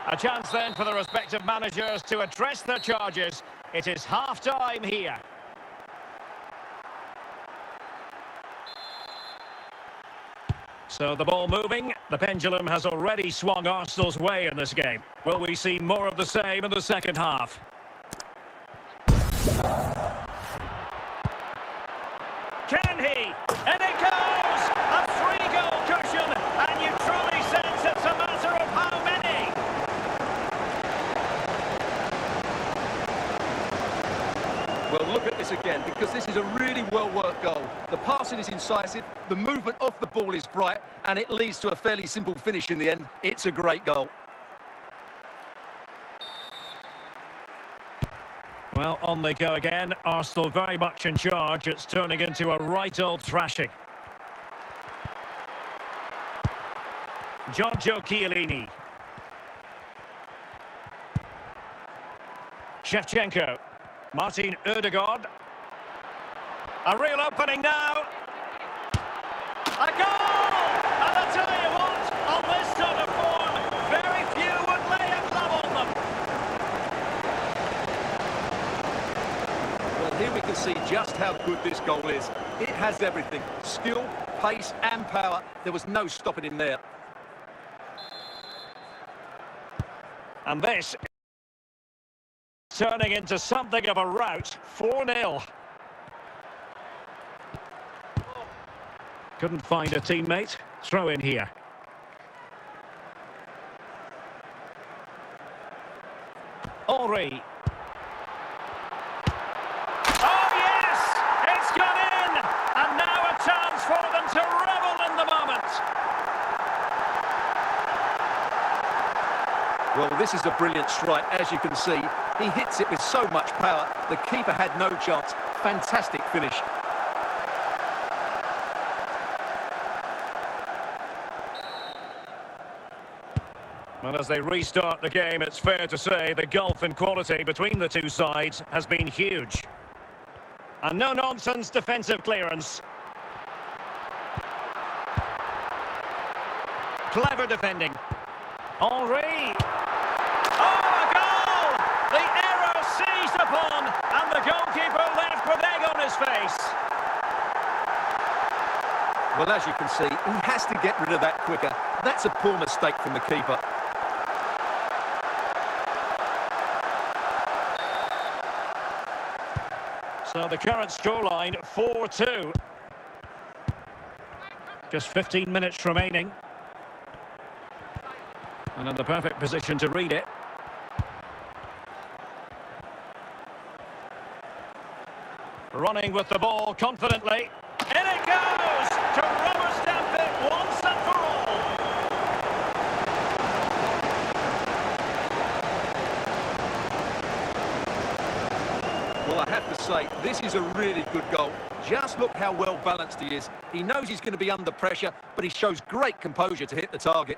A chance then for the respective managers to address their charges. It is half-time here. So the ball moving. The pendulum has already swung Arsenal's way in this game. Will we see more of the same in the second half? Can he? And it goes! A three-goal cushion, and you truly sense it's a matter of how many. Well, look at this again, because this is a really well-worked goal. The passing is incisive, the movement off the ball is bright, and it leads to a fairly simple finish in the end. It's a great goal. Well, on they go again. Arsenal very much in charge. It's turning into a right old thrashing. Giorgio Chiellini. Shevchenko. Martin Ødegaard. A real opening now. A goal! And I'll tell you what, on this sort of form, very few would lay a glove on them. Well, here we can see just how good this goal is. It has everything. Skill, pace and power. There was no stopping him there. And this turning into something of a rout. 4-0. Couldn't find a teammate. Throw in here. Henry. Oh yes! It's gone in! And now a chance for them to revel in the moment. Well, this is a brilliant strike, as you can see. He hits it with so much power. The keeper had no chance. Fantastic finish. Well, as they restart the game, it's fair to say the gulf in quality between the two sides has been huge. And no-nonsense defensive clearance. Clever defending. Henry. Oh, a goal! The error seized upon, and the goalkeeper left with egg on his face. Well, as you can see, he has to get rid of that quicker. That's a poor mistake from the keeper. So the current scoreline, 4-2. Just 15 minutes remaining. And in the perfect position to read it. Running with the ball confidently. In it goes! To rubber stamp it once and for all. Well, I have to say, this is a really good goal. Just look how well balanced he is. He knows he's going to be under pressure, but he shows great composure to hit the target.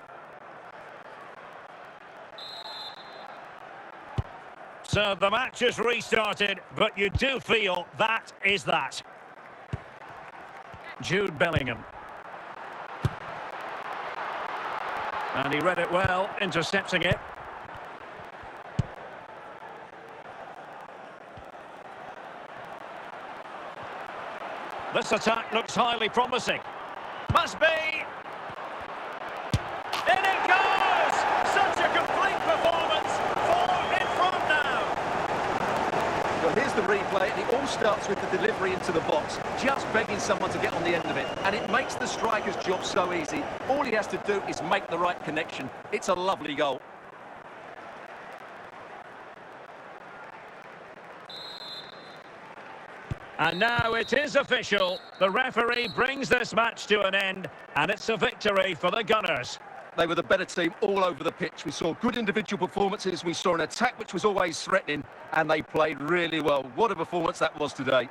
So the match has restarted, but you do feel that is that. Jude Bellingham. And he read it well, intercepting it. This attack looks highly promising. Must be. In it goes! Such a complete performance. 4 in front now. Well, here's the replay, and it all starts with the delivery into the box. Just begging someone to get on the end of it. And it makes the striker's job so easy. All he has to do is make the right connection. It's a lovely goal. And now it is official. The referee brings this match to an end, and it's a victory for the Gunners. They were the better team all over the pitch. We saw good individual performances. We saw an attack which was always threatening, and they played really well. What a performance that was today.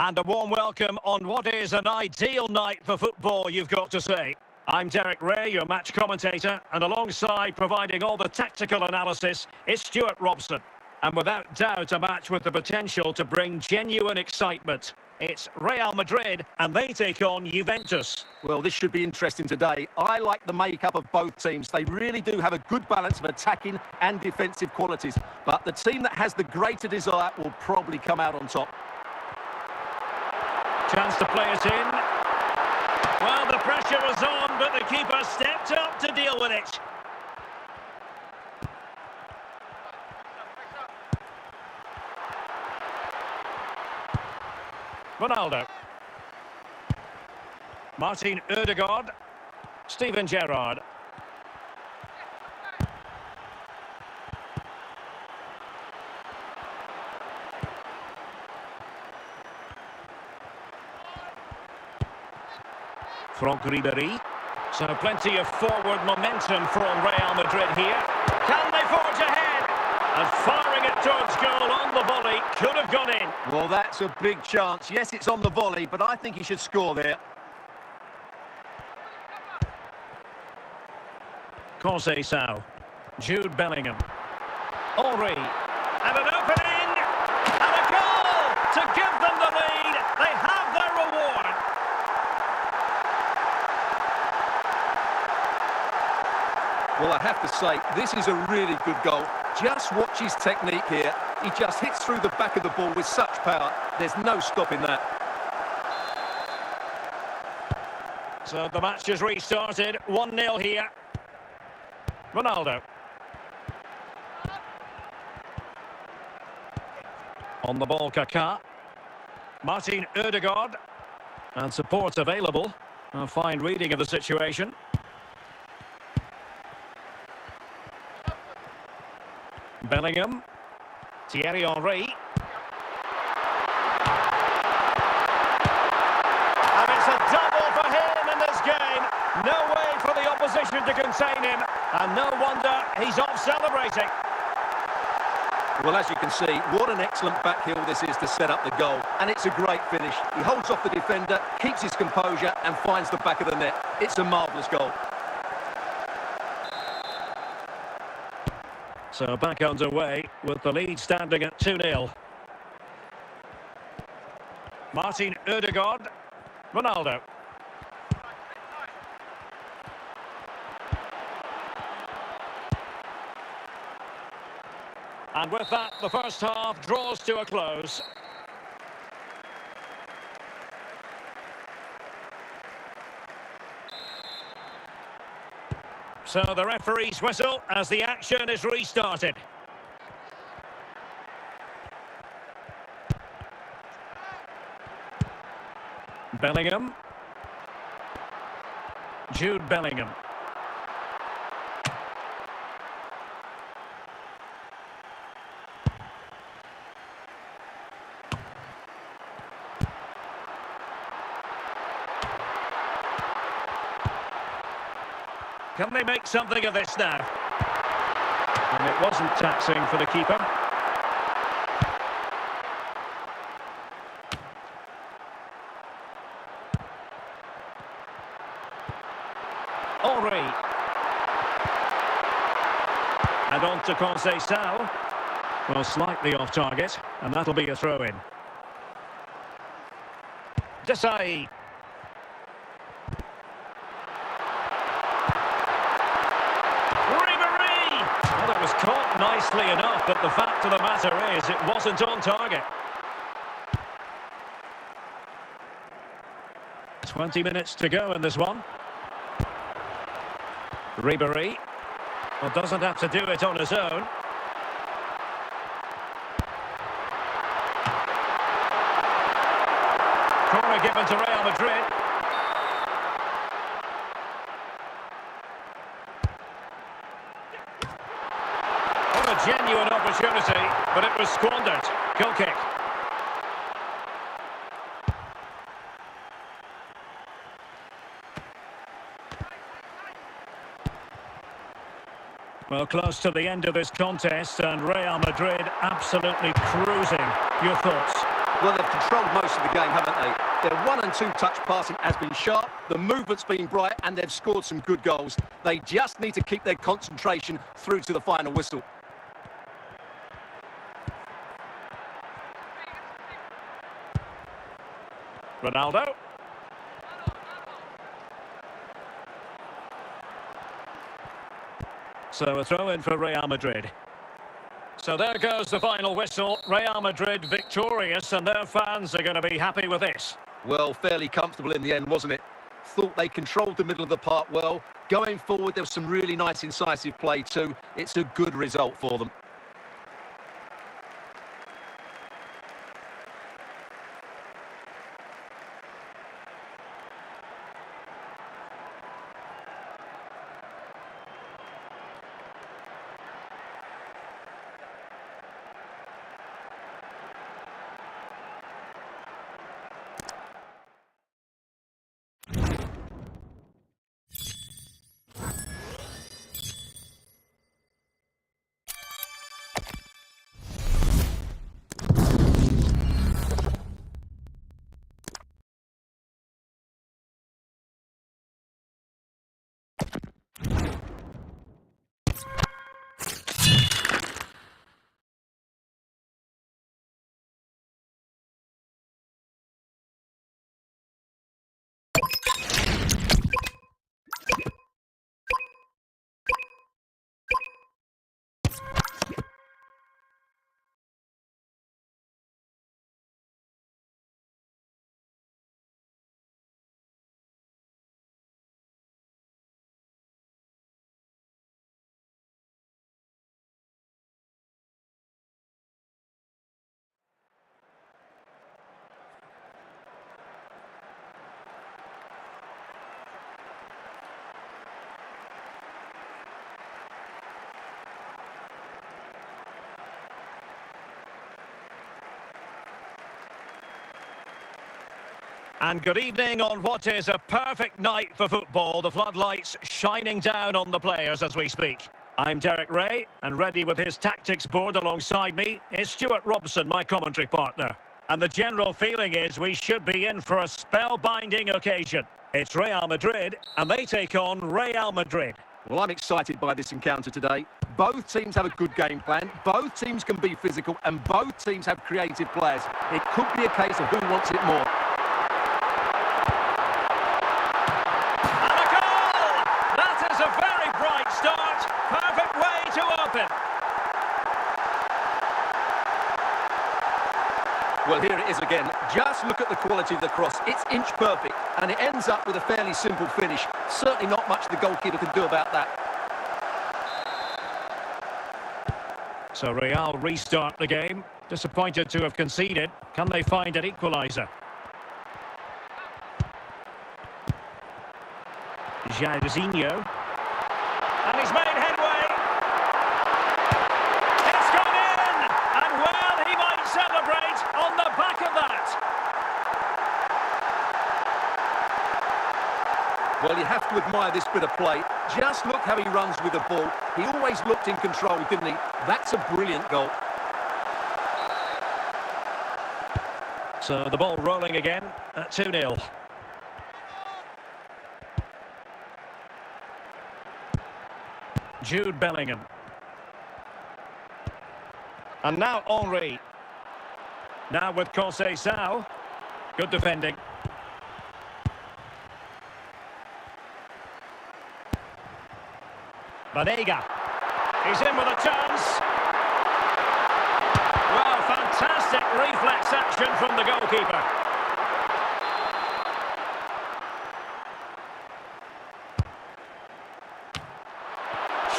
And a warm welcome on what is an ideal night for football, you've got to say. I'm Derek Ray, your match commentator, and alongside providing all the tactical analysis is Stuart Robson. And without doubt, a match with the potential to bring genuine excitement. It's Real Madrid, and they take on Juventus. Well, this should be interesting today. I like the makeup of both teams. They really do have a good balance of attacking and defensive qualities. But the team that has the greater desire will probably come out on top. Chance to play it in. Well, the pressure is on, but the keeper stepped up to deal with it. Ronaldo. Martin Ødegaard. Steven Gerrard. Franck Ribéry. So plenty of forward momentum from Real Madrid here. Can they forge ahead? And firing it towards goal on the volley. Could have gone in. Well, that's a big chance. Yes, it's on the volley, but I think he should score there. Conceição. Jude Bellingham. Henry. And an opening. And a goal to give them the lead. They have their reward. Well, I have to say, this is a really good goal. Just watch his technique here. He just hits through the back of the ball with such power. There's no stopping that. So the match has restarted. 1-0 here. Ronaldo. On the ball, Kaká. Martin Ødegaard. And support available. A fine reading of the situation. Bellingham. Thierry Henry. And it's a double for him in this game. No way for the opposition to contain him. And no wonder he's off celebrating. Well, as you can see, what an excellent backheel this is to set up the goal. And it's a great finish. He holds off the defender, keeps his composure and finds the back of the net. It's a marvellous goal. So back underway with the lead standing at 2-0. Martin Ødegaard. Ronaldo. And with that, the first half draws to a close. So the referee's whistle as the action is restarted. Bellingham. Jude Bellingham. Can they make something of this now? And it wasn't taxing for the keeper. Henry. And on to Conceição. Well, slightly off target, and that'll be a throw-in. Desai. Well, it was caught nicely enough, but the fact of the matter is it wasn't on target. 20 minutes to go in this one. Ribéry. Well, doesn't have to do it on his own. Corner given to Real Madrid. What a genuine opportunity, but it was squandered. Goal kick. Well, close to the end of this contest, and Real Madrid absolutely cruising. Your thoughts? Well, they've controlled most of the game, haven't they? Their 1- and 2-touch passing has been sharp, the movement's been bright, and they've scored some good goals. They just need to keep their concentration through to the final whistle. Ronaldo. So a throw in for Real Madrid. So there goes the final whistle. Real Madrid victorious, and their fans are going to be happy with this. Well, fairly comfortable in the end, wasn't it? Thought they controlled the middle of the park well. Going forward, there was some really nice incisive play too. It's a good result for them. And good evening on what is a perfect night for football. The floodlights shining down on the players as we speak. I'm Derek Ray, and ready with his tactics board alongside me is Stuart Robson, my commentary partner. And the general feeling is we should be in for a spellbinding occasion. It's Real Madrid, and they take on Real Madrid. Well, I'm excited by this encounter today. Both teams have a good game plan, both teams can be physical, and both teams have creative players. It could be a case of who wants it more. Perfect way to open. Well, here it is again. Just look at the quality of the cross. It's inch perfect, and it ends up with a fairly simple finish. Certainly not much the goalkeeper can do about that. So Real restart the game. Disappointed to have conceded. Can they find an equaliser? Jairzinho. And he's made headway. It's gone in! And well, he might celebrate on the back of that. Well, you have to admire this bit of play. Just look how he runs with the ball. He always looked in control, didn't he? That's a brilliant goal. So the ball rolling again at 2-0. Jude Bellingham. And now Henry. Now with Conceição. Good defending. Banega. He's in with a chance. Well, fantastic reflex action from the goalkeeper.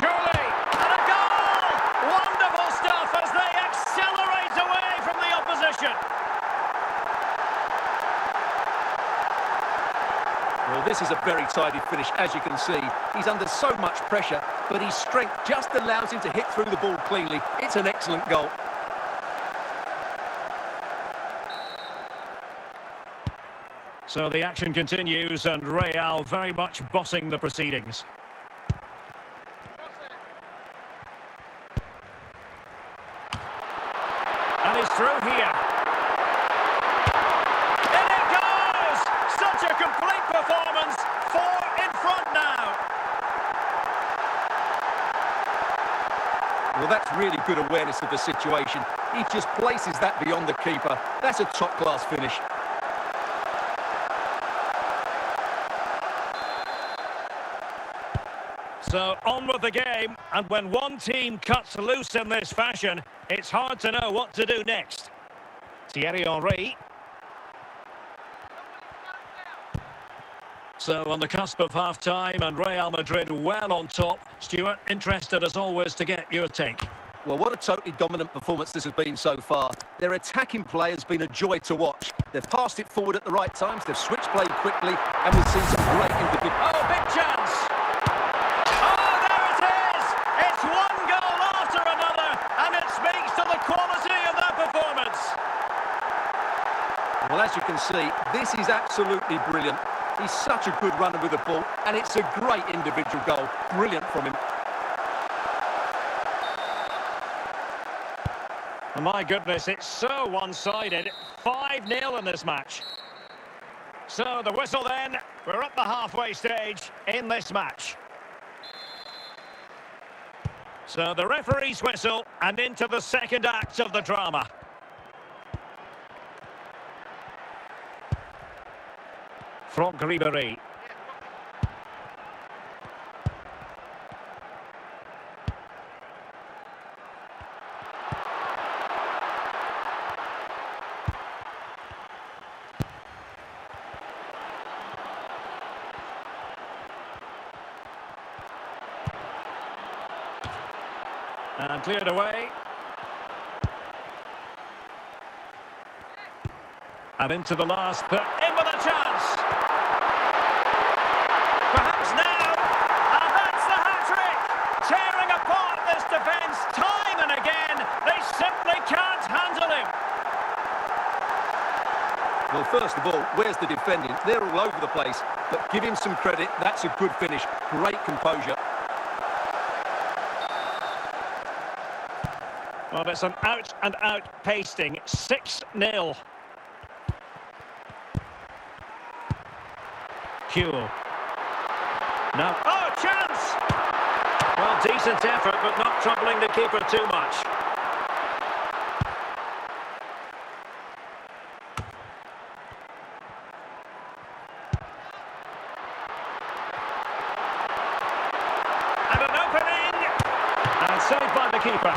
Surely, and a goal! Wonderful stuff as they accelerate away from the opposition. Well, this is a very tidy finish, as you can see. He's under so much pressure, but his strength just allows him to hit through the ball cleanly. It's an excellent goal. So the action continues, and Real very much bossing the proceedings. And he's through here. complete performance. 4 in front now. Well, that's really good awareness of the situation. He just places that beyond the keeper. That's a top-class finish. So on with the game, and when one team cuts loose in this fashion, it's hard to know what to do next. Thierry Henry. So on the cusp of half-time and Real Madrid well on top. Stuart, interested as always to get your take. Well, what a totally dominant performance this has been so far. Their attacking play has been a joy to watch. They've passed it forward at the right times, they've switched play quickly, and we've seen some great individual. Oh, big chance! Oh, there it is! It's one goal after another, and it speaks to the quality of that performance. Well, as you can see, this is absolutely brilliant. He's such a good runner with the ball, and it's a great individual goal. Brilliant from him. My goodness, it's so one-sided. 5-0 in this match. So the whistle then. We're at the halfway stage in this match. So the referee's whistle and into the second act of the drama. Raqiblarni. And cleared away. And into the last third. In with a chance. Perhaps now. And that's the hat-trick. Tearing apart this defence time and again. They simply can't handle him. Well, first of all, where's the defending? They're all over the place. But give him some credit. That's a good finish. Great composure. Well, it's an out-and-out pasting. 6-0. Huel. Now, oh, chance! Well, decent effort, but not troubling the keeper too much. And an opening! And saved by the keeper.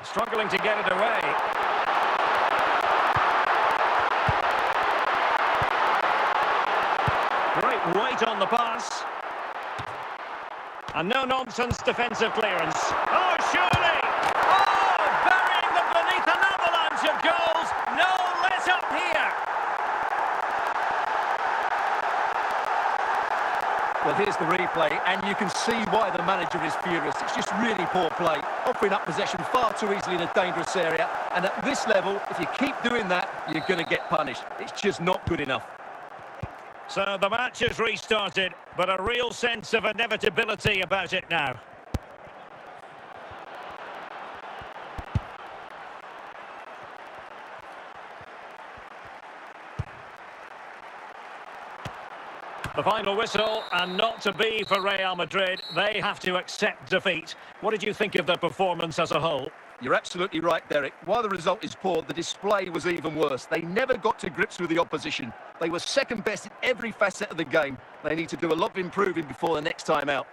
Struggling to get it away. Great weight on the pass. And no-nonsense defensive clearance. Oh, surely! Oh, burying them beneath an avalanche of goals. No let-up here. Well, here's the replay, and you can see why the manager is furious. It's just really poor play, offering up possession far too easily in a dangerous area. And at this level, if you keep doing that, you're going to get punished. It's just not good enough. So the match has restarted, but a real sense of inevitability about it now. The final whistle, and not to be for Real Madrid. They have to accept defeat. What did you think of their performance as a whole? You're absolutely right, Derek. While the result is poor, the display was even worse. They never got to grips with the opposition. They were second best in every facet of the game. They need to do a lot of improving before the next time out.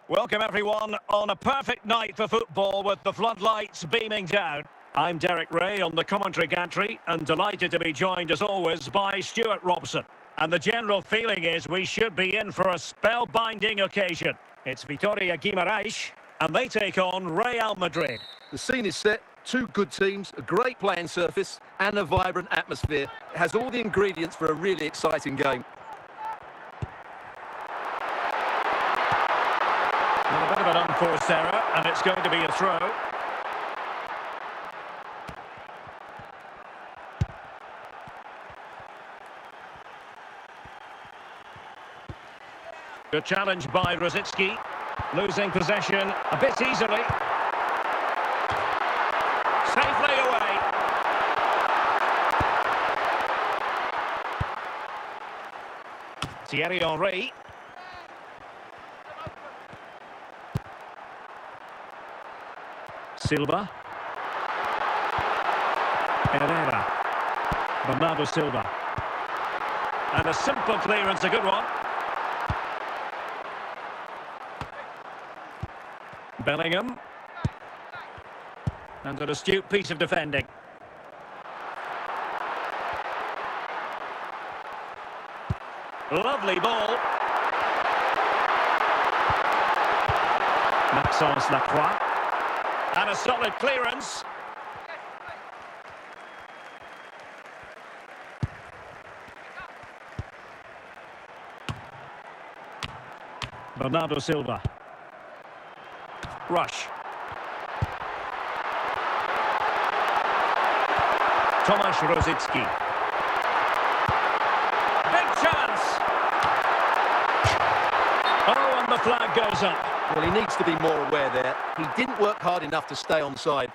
Welcome everyone on a perfect night for football with the floodlights beaming down. I'm Derek Ray on the commentary gantry and delighted to be joined as always by Stuart Robson. And the general feeling is we should be in for a spellbinding occasion. It's Vitoria Guimarães and they take on Real Madrid. The scene is set, two good teams, a great playing surface and a vibrant atmosphere. It has all the ingredients for a really exciting game. Well, a bit of an unforced error and it's going to be a throw. Good challenge by Rosicki, losing possession a bit easily. Safely away. Thierry Henry. Silva. Herrera. Bernardo Silva. And a simple clearance, a good one. Bellingham. And an astute piece of defending. Lovely ball. Maxence Lacroix. And a solid clearance. Bernardo Silva. Rush. Tomasz Rosicki. Big chance. Oh, and the flag goes up. Well, he needs to be more aware there. He didn't work hard enough to stay onside.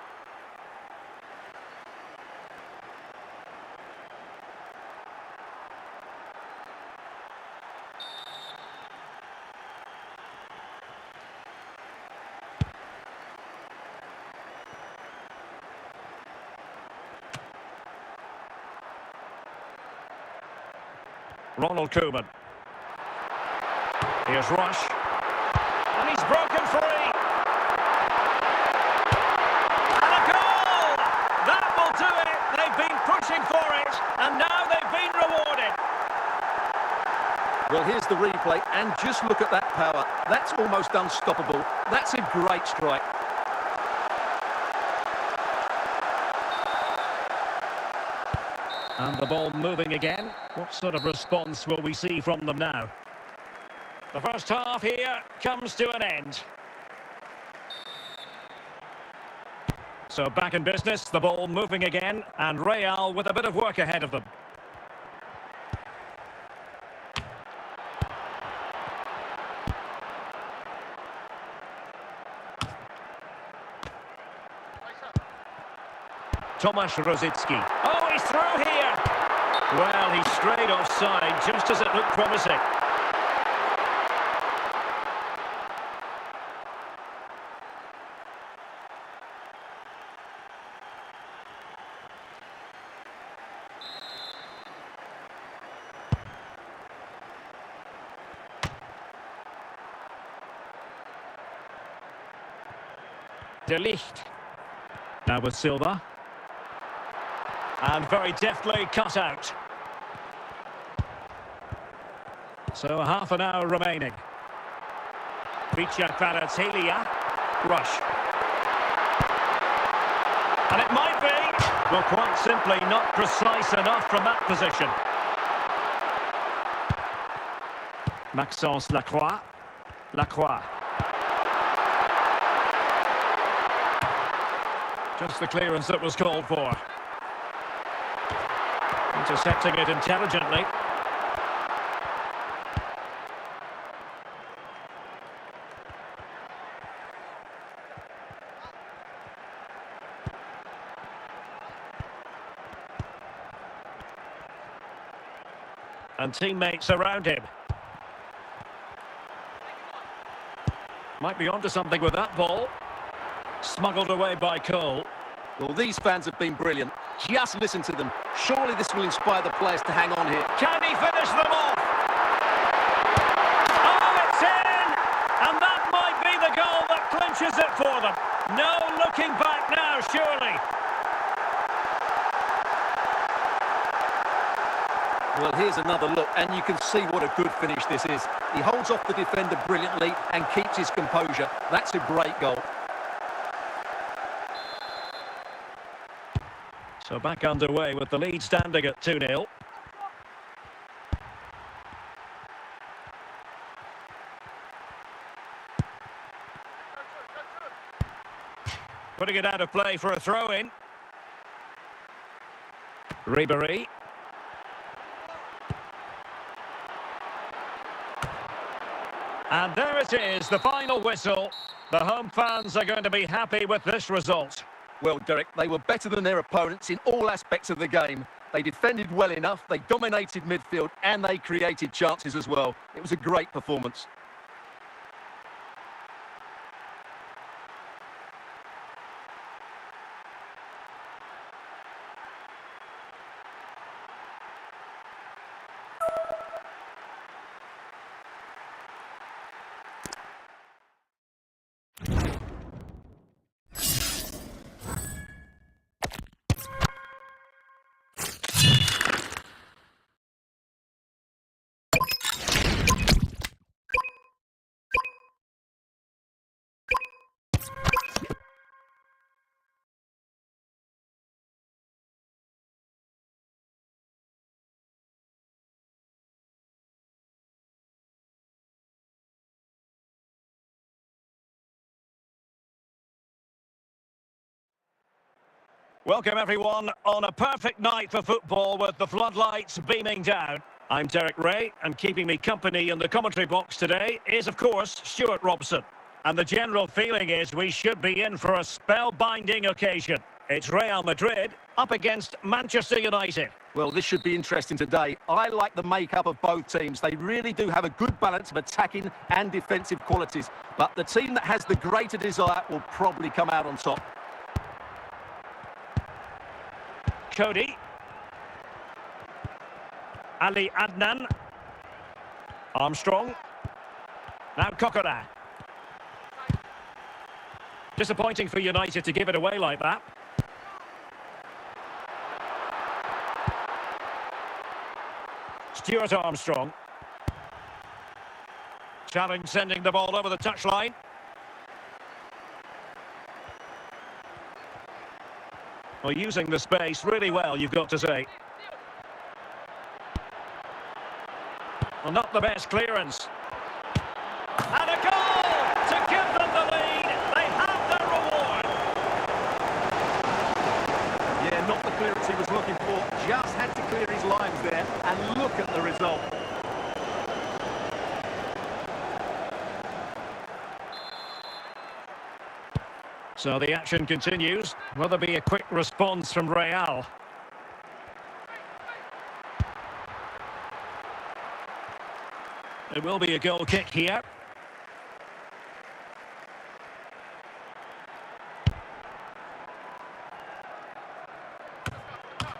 Ronald Koeman. Here's Rush. And he's broken free. And a goal! That will do it. They've been pushing for it. And now they've been rewarded. Well, here's the replay. And just look at that power. That's almost unstoppable. That's a great strike. And the ball moving again. What sort of response will we see from them now? The first half here comes to an end. So back in business, the ball moving again, and Real with a bit of work ahead of them. Tomasz Rosicki. Oh, he's through here! Well, he strayed offside just as it looked promising. De Ligt. Now with Silva. And very deftly cut out. So half an hour remaining. Vicha Kvaratskhelia. Rush. And it might be, well, quite simply not precise enough from that position. Maxence Lacroix. Lacroix. Just the clearance that was called for. Intercepting it intelligently. And teammates around him. Might be onto something with that ball. Smuggled away by Cole. Well, these fans have been brilliant. Just listen to them. Surely this will inspire the players to hang on here. Can he finish them off? Oh, it's in! And that might be for them. No looking back now, surely. Well, here's another look, and you can see what a good finish this is. He holds off the defender brilliantly and keeps his composure. That's a great goal. So back underway with the lead standing at 2-0. Putting it out of play for a throw-in. Ribéry. And there it is, the final whistle. The home fans are going to be happy with this result. Well, Derek, they were better than their opponents in all aspects of the game. They defended well enough, they dominated midfield, and they created chances as well. It was a great performance. Welcome everyone on a perfect night for football with the floodlights beaming down. I'm Derek Ray, and keeping me company in the commentary box today is of course Stuart Robson. And the general feeling is we should be in for a spellbinding occasion. It's Real Madrid up against Manchester United. Well, this should be interesting today. I like the makeup of both teams. They really do have a good balance of attacking and defensive qualities. But the team that has the greater desire will probably come out on top. Cody. Ali Adnan. Armstrong. Now Kokora. Disappointing for United to give it away like that. Stuart Armstrong. Challenge sending the ball over the touchline. Well, using the space really well, you've got to say. Well, not the best clearance. And a goal to give them the lead. They have their reward. Yeah, not the clearance he was looking for. Just had to clear his lines there. And look at the result. So the action continues. Will there be a quick response from Real? It will be a goal kick here.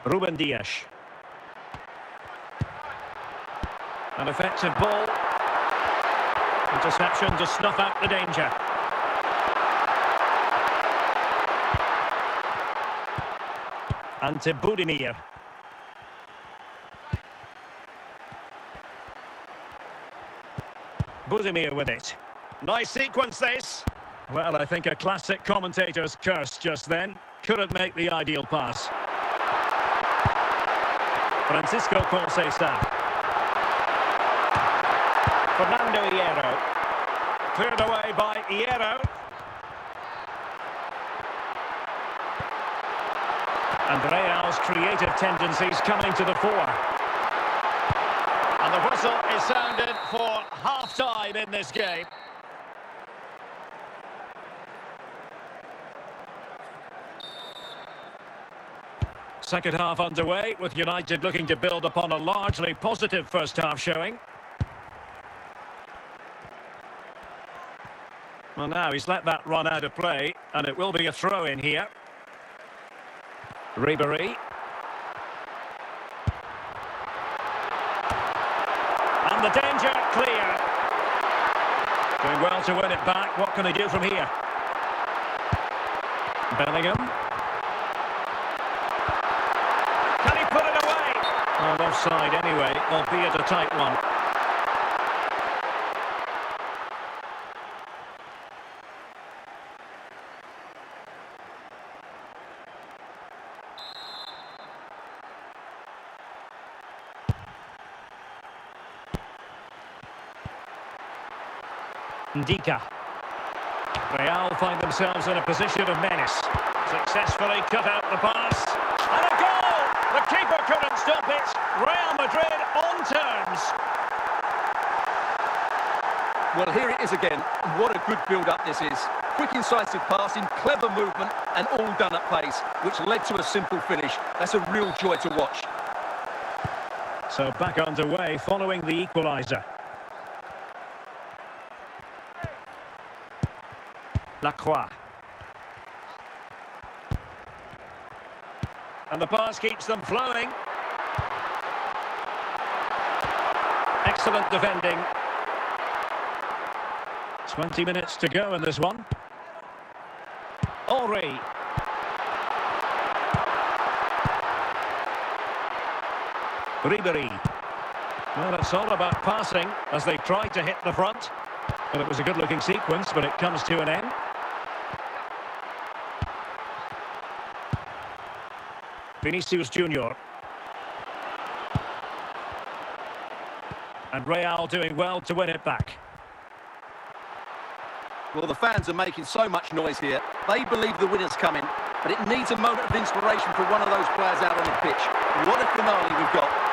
Ruben Dias. An effective ball. Interception to snuff out the danger. Ante Budimir. Budimir with it. Nice sequence this. Well, I think a classic commentator's curse just then. Couldn't make the ideal pass. Francisco Conceição. Fernando Hierro. Cleared away by Hierro. And Real's creative tendencies coming to the fore. And the whistle is sounded for half-time in this game. Second half underway, with United looking to build upon a largely positive first half showing. Well, now he's let that run out of play, and it will be a throw-in here. Ribéry. And the danger clear. Doing well to win it back. What can they do from here? Bellingham. Can he put it away? Well, offside anyway, albeit a tight one. Ndika. Real find themselves in a position of menace. Successfully cut out the pass. And a goal! The keeper couldn't stop it. Real Madrid on terms. Well, here it is again. What a good build-up this is. Quick, incisive passing, clever movement, and all done at pace, which led to a simple finish. That's a real joy to watch. So back underway following the equaliser. Lacroix. And the pass keeps them flowing. Excellent defending. 20 minutes to go in this one. Henry. Ribery. Well, it's all about passing as they tried to hit the front. Well, it was a good-looking sequence, but it comes to an end. Vinicius Junior. And Real doing well to win it back. Well, the fans are making so much noise here. They believe the winner's coming, but it needs a moment of inspiration for one of those players out on the pitch. What a finale we've got.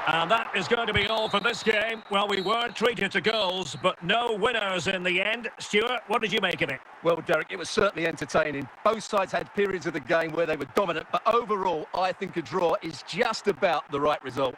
And that is going to be all for this game. Well, we were treated to goals, but no winners in the end. Stuart, what did you make of it? Well, Derek, it was certainly entertaining. Both sides had periods of the game where they were dominant, but overall, I think a draw is just about the right result.